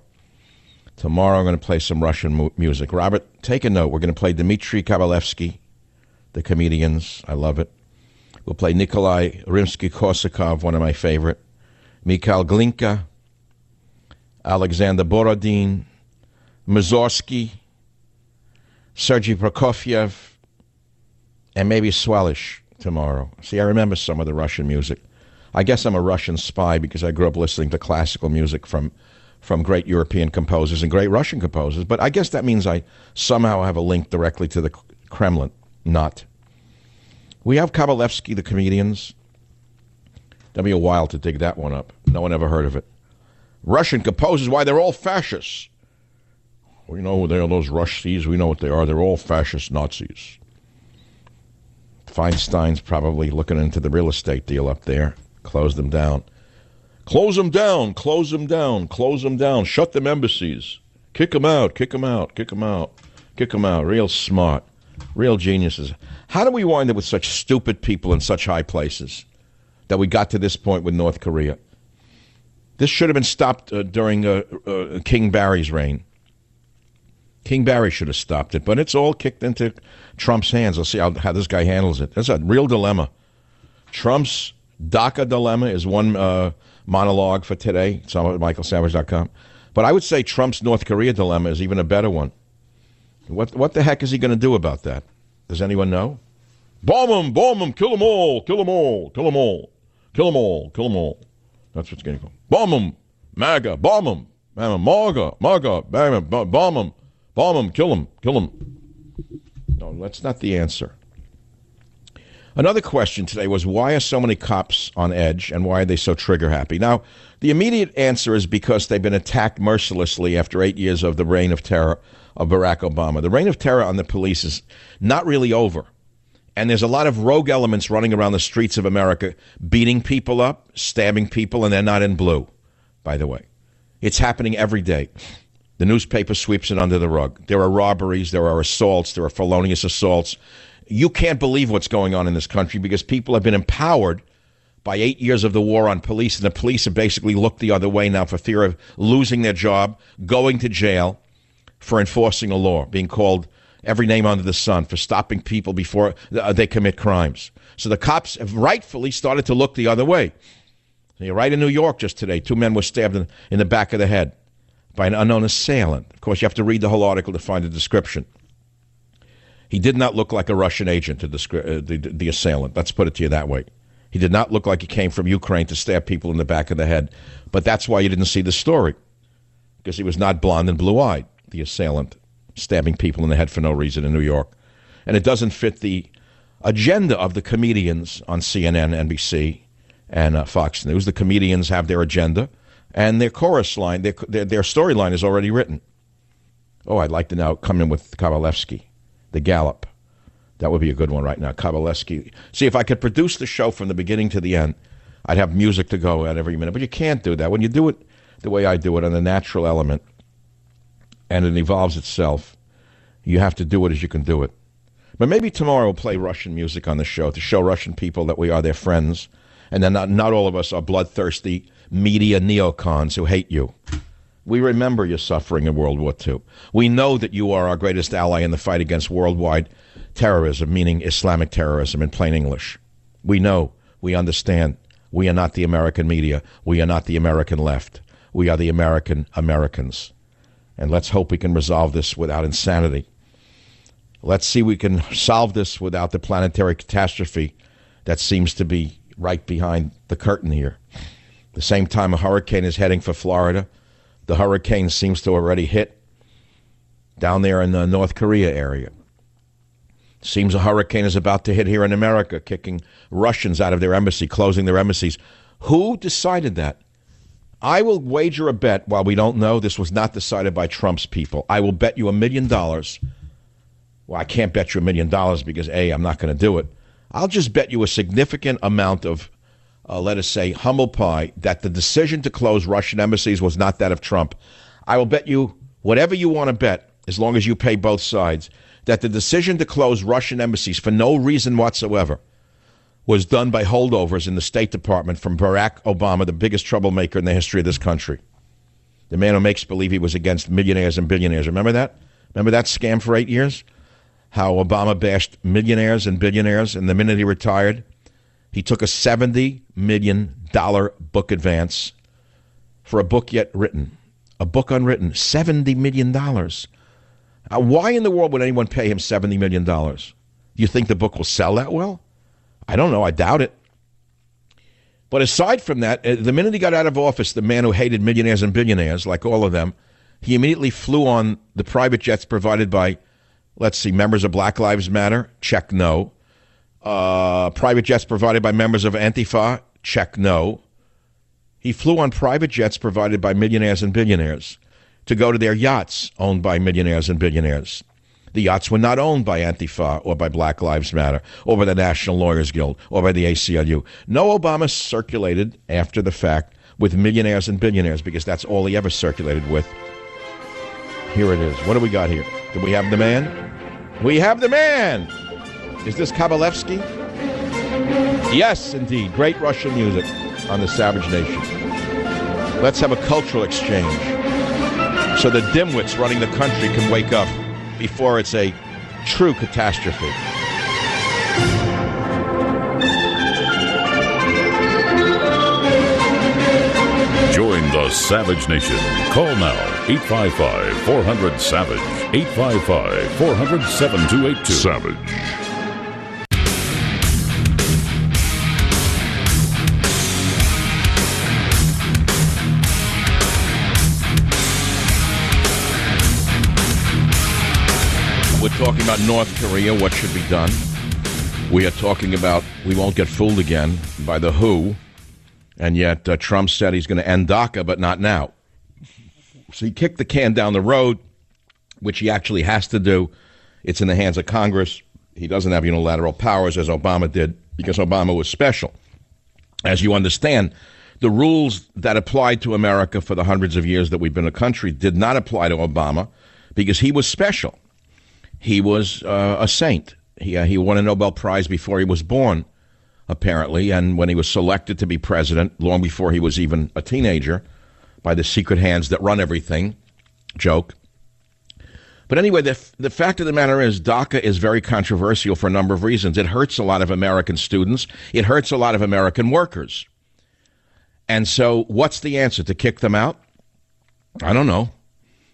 tomorrow I'm going to play some Russian music. Robert, take a note. We're going to play Dmitry Kabalevsky, the comedians. I love it. We'll play Nikolai Rimsky-Korsakov, one of my favorite, Mikhail Glinka, Alexander Borodin, Mussorgsky, Sergei Prokofiev, and maybe Swalish tomorrow. See, I remember some of the Russian music. I guess I'm a Russian spy because I grew up listening to classical music from great European composers and great Russian composers, but I guess that means I somehow have a link directly to the Kremlin. Not. We have Kabalevsky, the comedians. That'll be a while to dig that one up. No one ever heard of it. Russian composers, why, they're all fascists. We know who they are, those Russies. We know what they are. They're all fascist Nazis. Feinstein's probably looking into the real estate deal up there. Close them down. Close them down. Close them down. Close them down. Shut them embassies. Kick them out. Kick them out. Kick them out. Kick them out. Real smart. Real geniuses. How do we wind up with such stupid people in such high places that we got to this point with North Korea? This should have been stopped during King Barry's reign. King Barry should have stopped it, but it's all kicked into Trump's hands. Let's see how this guy handles it. That's a real dilemma. Trump's DACA dilemma is one monologue for today. It's on michaelsavage.com. But I would say Trump's North Korea dilemma is even a better one. What the heck is he going to do about that? Does anyone know? Bomb them, kill them all, kill them all, kill them all, kill them all, kill them all. That's what's going to go. Bomb them, MAGA, bomb them, MAGA, bomb them, kill them, kill them. No, that's not the answer. Another question today was, why are so many cops on edge and why are they so trigger happy? Now, the immediate answer is because they've been attacked mercilessly after 8 years of the reign of terror of Barack Obama. The reign of terror on the police is not really over. And there's a lot of rogue elements running around the streets of America, beating people up, stabbing people, and they're not in blue. by the way. It's happening every day. The newspaper sweeps it under the rug. There are robberies, there are assaults, there are felonious assaults. You can't believe what's going on in this country because people have been empowered by 8 years of the war on police, and the police have basically looked the other way now for fear of losing their job, going to jail for enforcing a law, being called every name under the sun, for stopping people before they commit crimes. So the cops have rightfully started to look the other way. You're right in New York just today. 2 men were stabbed in the back of the head by an unknown assailant. Of course, you have to read the whole article to find the description. He did not look like a Russian agent, the assailant. Let's put it to you that way. He did not look like he came from Ukraine to stab people in the back of the head. But that's why you didn't see the story, because he was not blonde and blue-eyed, the assailant, stabbing people in the head for no reason in New York. And it doesn't fit the agenda of the comedians on CNN, NBC, and Fox News. The comedians have their agenda, and their chorus line, their storyline is already written. Oh, I'd like to now come in with Kabalevsky, the Gallop. That would be a good one right now, Kabalevsky. See, if I could produce the show from the beginning to the end, I'd have music to go at every minute. But you can't do that. When you do it the way I do it, on the natural element, and it evolves itself, you have to do it as you can do it. But maybe tomorrow we'll play Russian music on the show to show Russian people that we are their friends, and then not all of us are bloodthirsty media neocons who hate you. We remember your suffering in World War II. We know that you are our greatest ally in the fight against worldwide terrorism, meaning Islamic terrorism in plain English. We know, we understand. We are not the American media. We are not the American left. We are the American Americans. And let's hope we can resolve this without insanity. Let's see we can solve this without the planetary catastrophe that seems to be right behind the curtain here. The same time a hurricane is heading for Florida, the hurricane seems to already hit down there in the North Korea area. Seems a hurricane is about to hit here in America, kicking Russians out of their embassy, closing their embassies. Who decided that? I will wager a bet, while we don't know, this was not decided by Trump's people. I will bet you $1 million. Well, I can't bet you $1 million because, A, I'm not going to do it. I'll just bet you a significant amount of, let us say, humble pie that the decision to close Russian embassies was not that of Trump. I will bet you whatever you want to bet, as long as you pay both sides, that the decision to close Russian embassies for no reason whatsoever was done by holdovers in the State Department from Barack Obama, the biggest troublemaker in the history of this country. The man who makes believe he was against millionaires and billionaires. Remember that? Remember that scam for 8 years? How Obama bashed millionaires and billionaires, and the minute he retired, he took a $70 million book advance for a book yet written. A book unwritten. $70 million. Why in the world would anyone pay him $70 million? Do you think the book will sell that well? I don't know. I doubt it. But aside from that, the minute he got out of office, the man who hated millionaires and billionaires, like all of them, he immediately flew on the private jets provided by, let's see, members of Black Lives Matter? Check no. Private jets provided by members of Antifa? Check no. He flew on private jets provided by millionaires and billionaires to go to their yachts owned by millionaires and billionaires. The yachts were not owned by Antifa or by Black Lives Matter or by the National Lawyers Guild or by the ACLU. No, Obama circulated after the fact with millionaires and billionaires because that's all he ever circulated with. Here it is. What do we got here? Do we have the man? We have the man! Is this Kabalevsky? Yes, indeed. Great Russian music on the Savage Nation. Let's have a cultural exchange so the dimwits running the country can wake up before it's a true catastrophe. Join the Savage Nation. Call now, 855-400-SAVAGE, 855-400-7282. Savage. We're talking about North Korea, what should be done. We are talking about we won't get fooled again by the WHO, and yet Trump said he's going to end DACA, but not now. So he kicked the can down the road, which he actually has to do. It's in the hands of Congress. He doesn't have unilateral powers as Obama did because Obama was special. As you understand, The rules that applied to America for the hundreds of years that we've been a country did not apply to Obama because he was special. He was a saint. He won a Nobel Prize before he was born, apparently, and when he was selected to be president, long before he was even a teenager, by the secret hands that run everything. Joke. But anyway, the fact of the matter is DACA is very controversial for a number of reasons. It hurts a lot of American students. It hurts a lot of American workers. And so what's the answer? To kick them out? I don't know.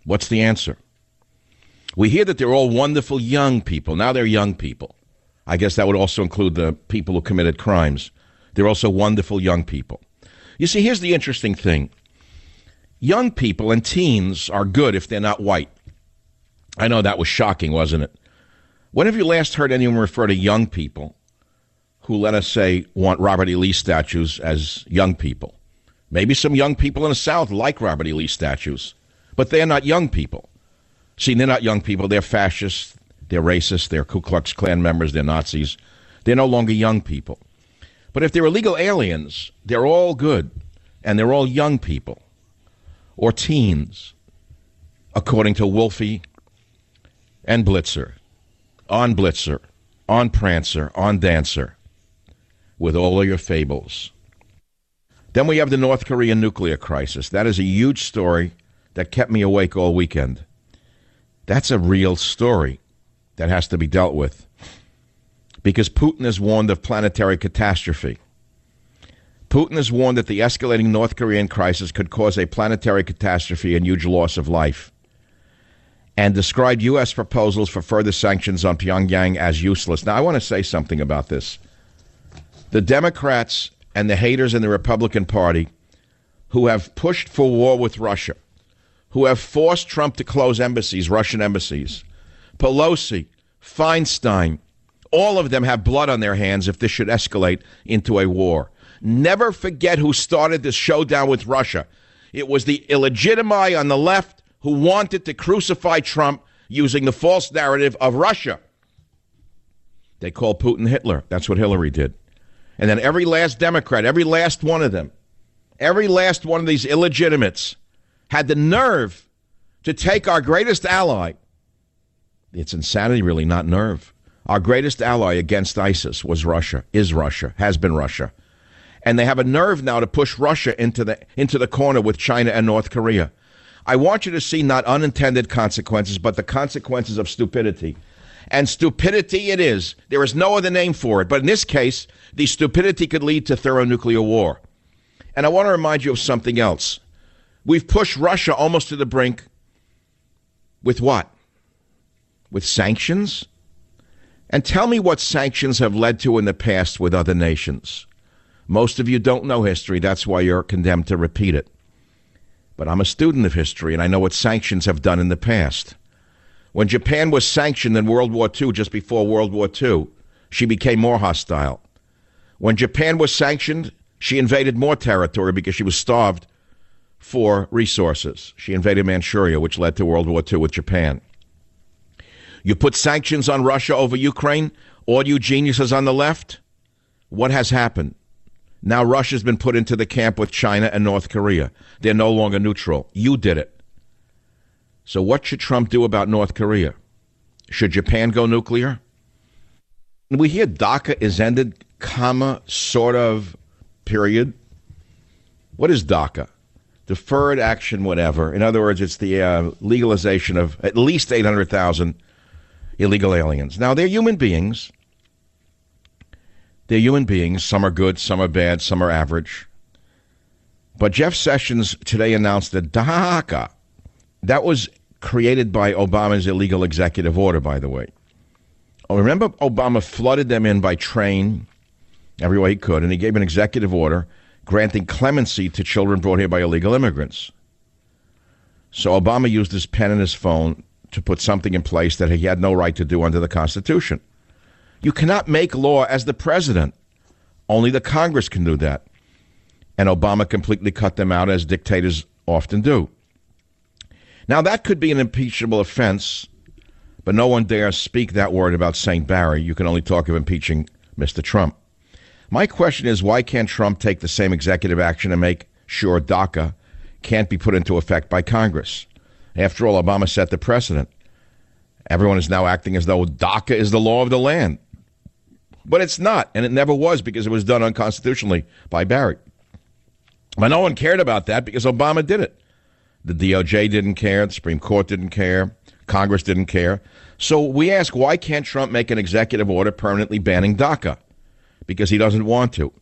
What's the answer? We hear that they're all wonderful young people. Now they're young people. I guess that would also include the people who committed crimes. They're also wonderful young people. You see, here's the interesting thing. Young people and teens are good if they're not white. I know that was shocking, wasn't it? When have you last heard anyone refer to young people who, let us say, want Robert E. Lee statues as young people? Maybe some young people in the South like Robert E. Lee statues, but they're not young people. See, they're not young people. They're fascists. They're racist. They're Ku Klux Klan members. They're Nazis. They're no longer young people. But if they're illegal aliens, they're all good, and they're all young people or teens, according to Wolfie and Blitzer, on Prancer, on Dancer, with all of your fables. Then we have the North Korean nuclear crisis. That is a huge story that kept me awake all weekend. That's a real story that has to be dealt with because Putin has warned of planetary catastrophe. Putin has warned that the escalating North Korean crisis could cause a planetary catastrophe and huge loss of life, and described U.S. proposals for further sanctions on Pyongyang as useless. Now, I want to say something about this. The Democrats and the haters in the Republican Party who have pushed for war with Russia, who have forced Trump to close embassies, Russian embassies, Pelosi, Feinstein, all of them have blood on their hands if this should escalate into a war. Never forget who started this showdown with Russia. It was the illegitimi on the left who wanted to crucify Trump using the false narrative of Russia. They call Putin Hitler. That's what Hillary did. And then every last Democrat, every last one of them, every last one of these illegitimates had the nerve to take our greatest ally. It's insanity, really, not nerve. Our greatest ally against ISIS was Russia, is Russia, has been Russia. And they have a nerve now to push Russia into the corner with China and North Korea. I want you to see not unintended consequences, but the consequences of stupidity. And stupidity it is. There is no other name for it. But in this case, the stupidity could lead to thorough nuclear war. And I want to remind you of something else. We've pushed Russia almost to the brink with what? With sanctions? And tell me what sanctions have led to in the past with other nations. Most of you don't know history. That's why you're condemned to repeat it. But I'm a student of history, and I know what sanctions have done in the past. When Japan was sanctioned in World War II, just before World War II, she became more hostile. When Japan was sanctioned, she invaded more territory because she was starved for resources. She invaded Manchuria, which led to World War II with Japan. You put sanctions on Russia over Ukraine, all you geniuses on the left, what has happened? Now Russia's been put into the camp with China and North Korea. They're no longer neutral. You did it. So what should Trump do about North Korea? Should Japan go nuclear? We hear DACA is ended, comma, sort of, period. What is DACA? Deferred action, whatever. In other words, it's the legalization of at least 800,000 illegal aliens. Now, they're human beings. They're human beings. Some are good, some are bad, some are average. But Jeff Sessions today announced that DACA, that was created by Obama's illegal executive order, by the way. Oh, remember, Obama flooded them in by train every way he could, and he gave an executive order granting clemency to children brought here by illegal immigrants. So Obama used his pen and his phone to put something in place that he had no right to do under the Constitution. You cannot make law as the president. Only the Congress can do that. And Obama completely cut them out, as dictators often do. Now, that could be an impeachable offense, but no one dares speak that word about St. Barry. You can only talk of impeaching Mr. Trump. My question is, why can't Trump take the same executive action and make sure DACA can't be put into effect by Congress? After all, Obama set the precedent. Everyone is now acting as though DACA is the law of the land. But it's not, and it never was, because it was done unconstitutionally by Barry. But no one cared about that because Obama did it. The DOJ didn't care, the Supreme Court didn't care, Congress didn't care. So we ask, why can't Trump make an executive order permanently banning DACA? Because he doesn't want to.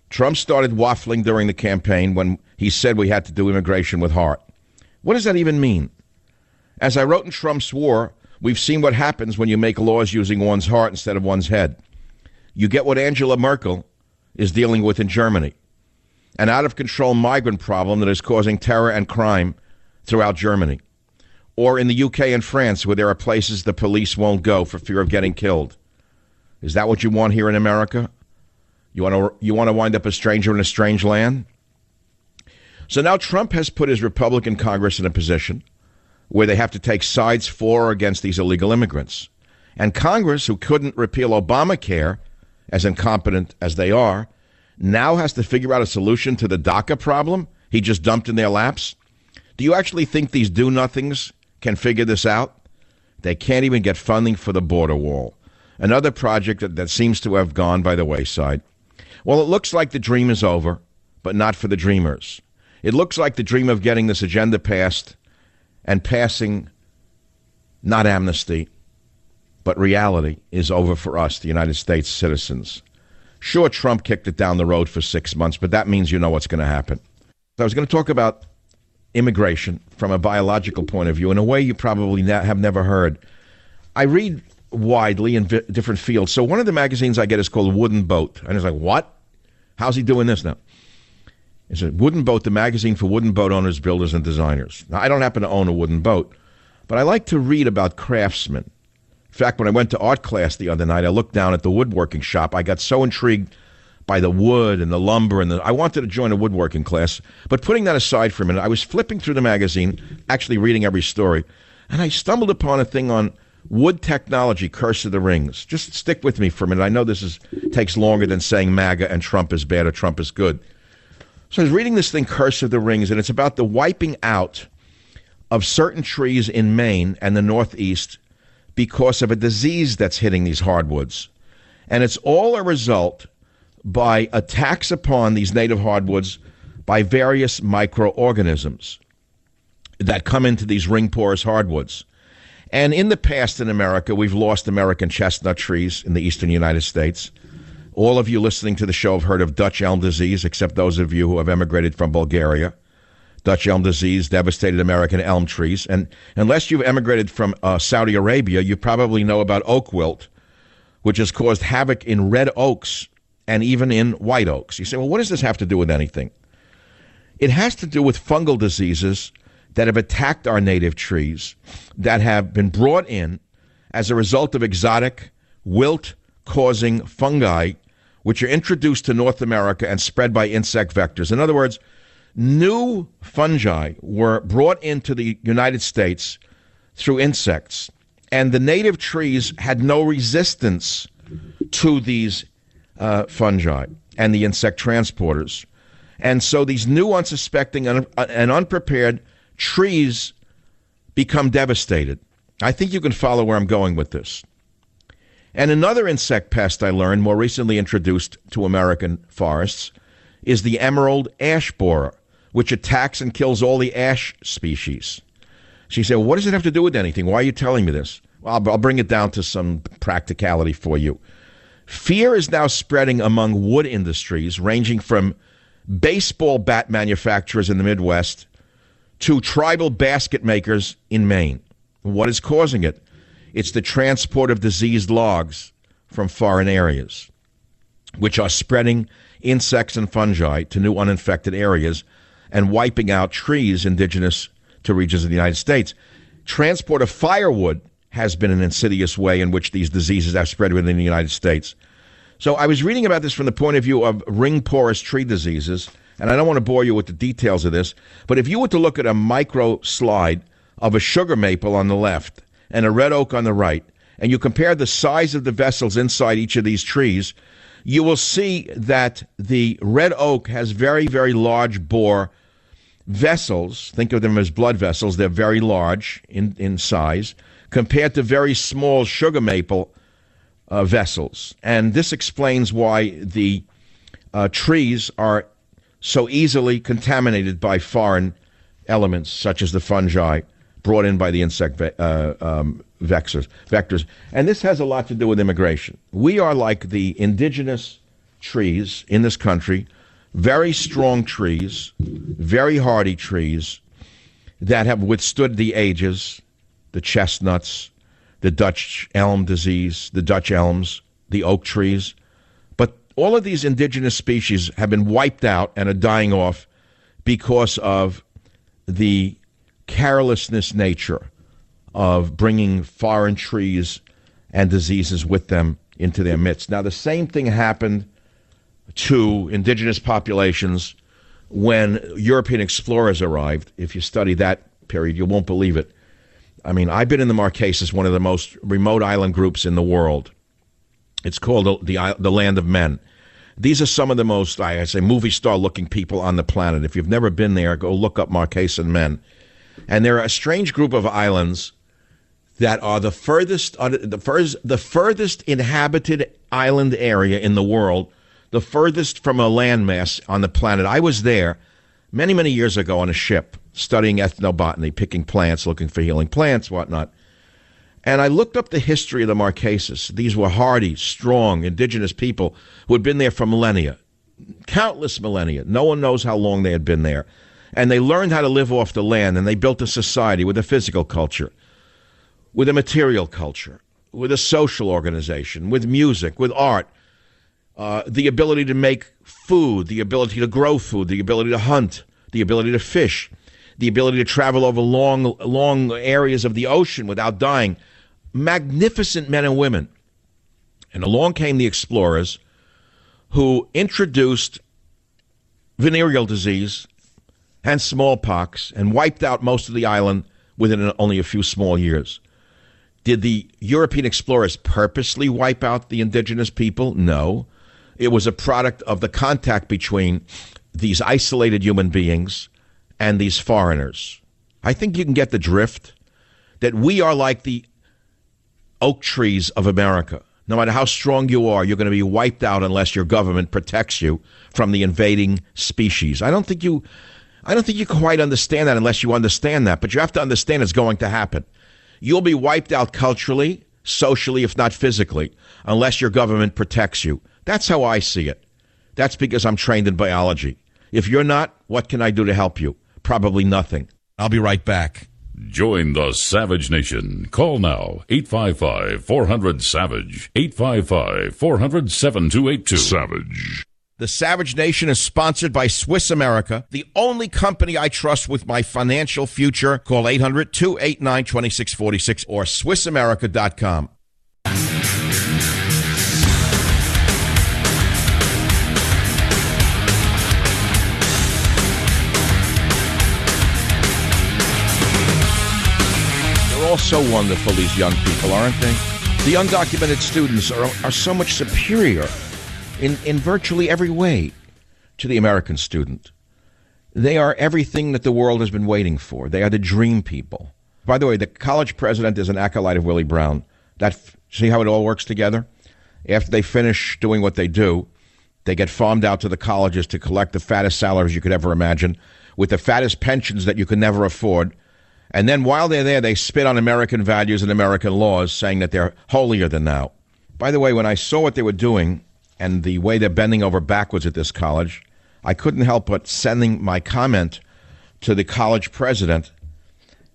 Trump started waffling during the campaign when he said we had to do immigration with heart. What does that even mean? As I wrote in Trump's War, we've seen what happens when you make laws using one's heart instead of one's head. You get what Angela Merkel is dealing with in Germany, an out-of-control migrant problem that is causing terror and crime throughout Germany. Or in the UK and France, where there are places the police won't go for fear of getting killed. Is that what you want here in America? You want to wind up a stranger in a strange land? So now Trump has put his Republican Congress in a position where they have to take sides for or against these illegal immigrants. And Congress, who couldn't repeal Obamacare, as incompetent as they are, now has to figure out a solution to the DACA problem he just dumped in their laps. Do you actually think these do-nothings can figure this out? They can't even get funding for the border wall, another project that seems to have gone by the wayside. Well, it looks like the dream is over, but not for the dreamers. It looks like the dream of getting this agenda passed and passing not amnesty, but reality is over for us, the United States citizens. Sure, Trump kicked it down the road for 6 months, but that means you know what's going to happen. I was going to talk about immigration from a biological point of view in a way you probably have never heard. I read widely in different fields. So one of the magazines I get is called Wooden Boat. And it's like, what? How's he doing this now? It's a Wooden Boat, the magazine for wooden boat owners, builders, and designers. Now, I don't happen to own a wooden boat, but I like to read about craftsmen. In fact, when I went to art class the other night, I looked down at the woodworking shop. I got so intrigued by the wood and the lumber, and I wanted to join a woodworking class. But putting that aside for a minute, I was flipping through the magazine, actually reading every story, and I stumbled upon a thing on wood technology, Curse of the Rings. Just stick with me for a minute. I know this takes longer than saying MAGA and Trump is bad or Trump is good. So I was reading this thing, Curse of the Rings, and it's about the wiping out of certain trees in Maine and the Northeast because of a disease that's hitting these hardwoods. And it's all a result by attacks upon these native hardwoods by various microorganisms that come into these ring-porous hardwoods. And in the past in America, we've lost American chestnut trees in the eastern United States. All of you listening to the show have heard of Dutch elm disease, except those of you who have emigrated from Bulgaria. Dutch elm disease devastated American elm trees. And unless you've emigrated from Saudi Arabia, you probably know about oak wilt, which has caused havoc in red oaks and even in white oaks. You say, well, what does this have to do with anything? It has to do with fungal diseases that have attacked our native trees that have been brought in as a result of exotic wilt-causing fungi which are introduced to North America and spread by insect vectors. In other words, new fungi were brought into the United States through insects, and the native trees had no resistance to these fungi and the insect transporters. And so these new unsuspecting and unprepared trees become devastated. I think you can follow where I'm going with this. And another insect pest I learned, more recently introduced to American forests, is the emerald ash borer, which attacks and kills all the ash species. She said, well, what does it have to do with anything? Why are you telling me this? Well, I'll bring it down to some practicality for you. Fear is now spreading among wood industries, ranging from baseball bat manufacturers in the Midwest to tribal basket makers in Maine. What is causing it? It's the transport of diseased logs from foreign areas, which are spreading insects and fungi to new uninfected areas and wiping out trees indigenous to regions of the United States. Transport of firewood has been an insidious way in which these diseases have spread within the United States. So I was reading about this from the point of view of ring-porous tree diseases, and I don't want to bore you with the details of this, but if you were to look at a micro slide of a sugar maple on the left and a red oak on the right, and you compare the size of the vessels inside each of these trees, you will see that the red oak has very, very large bore vessels. Think of them as blood vessels. They're very large in size compared to very small sugar maple vessels. And this explains why the trees are so easily contaminated by foreign elements, such as the fungi brought in by the insect vectors. And this has a lot to do with immigration. We are like the indigenous trees in this country, very strong trees, very hardy trees that have withstood the ages, the chestnuts, the Dutch elm disease, the Dutch elms, the oak trees. But all of these indigenous species have been wiped out and are dying off because of the carelessness nature of bringing foreign trees and diseases with them into their midst. Now, the same thing happened to indigenous populations when European explorers arrived. If you study that period, you won't believe it. I mean, I've been in the Marquesas, one of the most remote island groups in the world. It's called the Land of Men. These are some of the most, I say, movie star-looking people on the planet. If you've never been there, go look up Marquesan men. And they're a strange group of islands that are the furthest inhabited island area in the world, the furthest from a landmass on the planet. I was there many, many years ago on a ship studying ethnobotany, picking plants, looking for healing plants, whatnot. And I looked up the history of the Marquesas. These were hardy, strong, indigenous people who had been there for millennia, countless millennia. No one knows how long they had been there. And they learned how to live off the land, and they built a society with a physical culture, with a material culture, with a social organization, with music, with art, the ability to make food, the ability to grow food, the ability to hunt, the ability to fish, the ability to travel over long areas of the ocean without dying. Magnificent men and women. And along came the explorers who introduced venereal disease and smallpox and wiped out most of the island within only a few small years. Did the European explorers purposely wipe out the indigenous people? No. It was a product of the contact between these isolated human beings and these foreigners. I think you can get the drift that we are like the oak trees of America. No matter how strong you are, you're going to be wiped out unless your government protects you from the invading species. I don't think you quite understand that unless you understand that, but you have to understand it's going to happen. You'll be wiped out culturally, socially, if not physically, unless your government protects you. That's how I see it. That's because I'm trained in biology. If you're not, what can I do to help you? Probably nothing. I'll be right back. Join the Savage Nation. Call now, 855-400-SAVAGE, 855-400-7282. Savage. The Savage Nation is sponsored by Swiss America, the only company I trust with my financial future. Call 800-289-2646 or SwissAmerica.com. They're all so wonderful, these young people, aren't they? The undocumented students are so much superior in virtually every way to the American student. They are everything that the world has been waiting for. They are the dream people. By the way, the college president is an acolyte of Willie Brown. See how it all works together? After they finish doing what they do, they get farmed out to the colleges to collect the fattest salaries you could ever imagine, with the fattest pensions that you could never afford. And then while they're there, they spit on American values and American laws, saying that they're holier than thou. By the way, when I saw what they were doing and the way they're bending over backwards at this college, I couldn't help but sending my comment to the college president,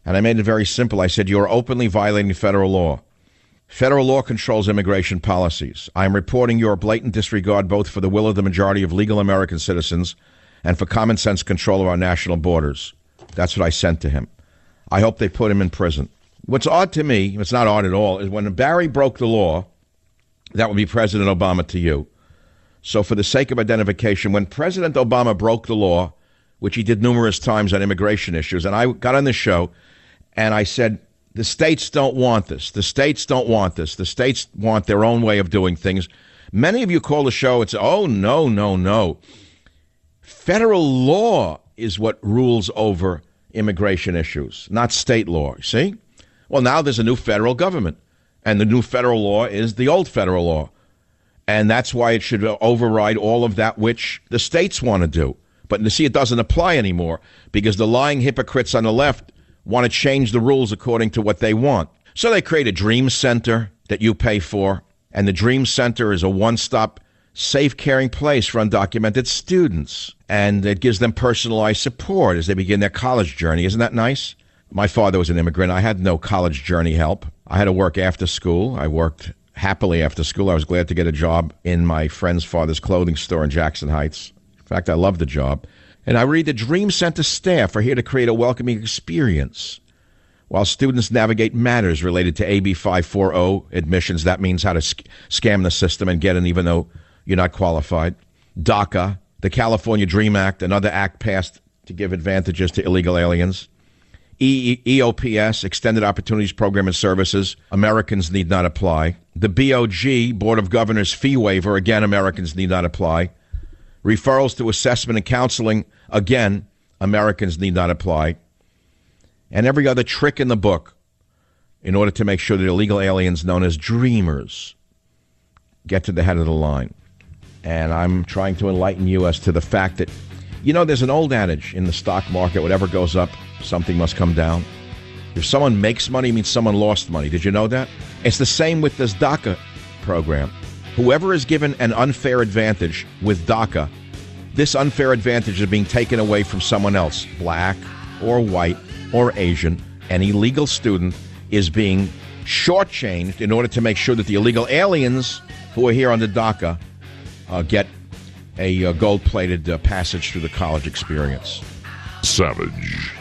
and I made it very simple. I said, "You are openly violating federal law. Federal law controls immigration policies. I am reporting your blatant disregard both for the will of the majority of legal American citizens and for common sense control of our national borders." That's what I sent to him. I hope they put him in prison. What's odd to me, it's not odd at all, is when Barry broke the law, that would be President Obama to you. So for the sake of identification, when President Obama broke the law, which he did numerous times on immigration issues, and I got on this show and I said, the states don't want this. The states don't want this. The states want their own way of doing things. Many of you call the show, it's, oh, no, no, no. Federal law is what rules over immigration issues, not state law. See? Well, now there's a new federal government, and the new federal law is the old federal law. And that's why it should override all of that which the states want to do. But you see, it doesn't apply anymore because the lying hypocrites on the left want to change the rules according to what they want. So they create a dream center that you pay for, and the dream center is a one-stop, safe, caring place for undocumented students. And it gives them personalized support as they begin their college journey. Isn't that nice? My father was an immigrant. I had no college journey help. I had to work after school. I worked happily after school. I was glad to get a job in my friend's father's clothing store in Jackson Heights. In fact, I loved the job. And I read the Dream Center staff are here to create a welcoming experience while students navigate matters related to AB 540 admissions. That means how to scam the system and get in even though you're not qualified. DACA, the California Dream Act, another act passed to give advantages to illegal aliens. EOPS, Extended Opportunities Program and Services, Americans need not apply. The BOG, Board of Governors fee waiver, again, Americans need not apply. Referrals to assessment and counseling, again, Americans need not apply. And every other trick in the book in order to make sure that illegal aliens known as dreamers get to the head of the line. And I'm trying to enlighten you as to the fact that, you know, there's an old adage in the stock market, whatever goes up, something must come down. If someone makes money, it means someone lost money. Did you know that? It's the same with this DACA program. Whoever is given an unfair advantage with DACA, this unfair advantage is being taken away from someone else, black or white or Asian. An illegal student is being shortchanged in order to make sure that the illegal aliens who are here under DACA get a gold-plated passage through the college experience. Savage.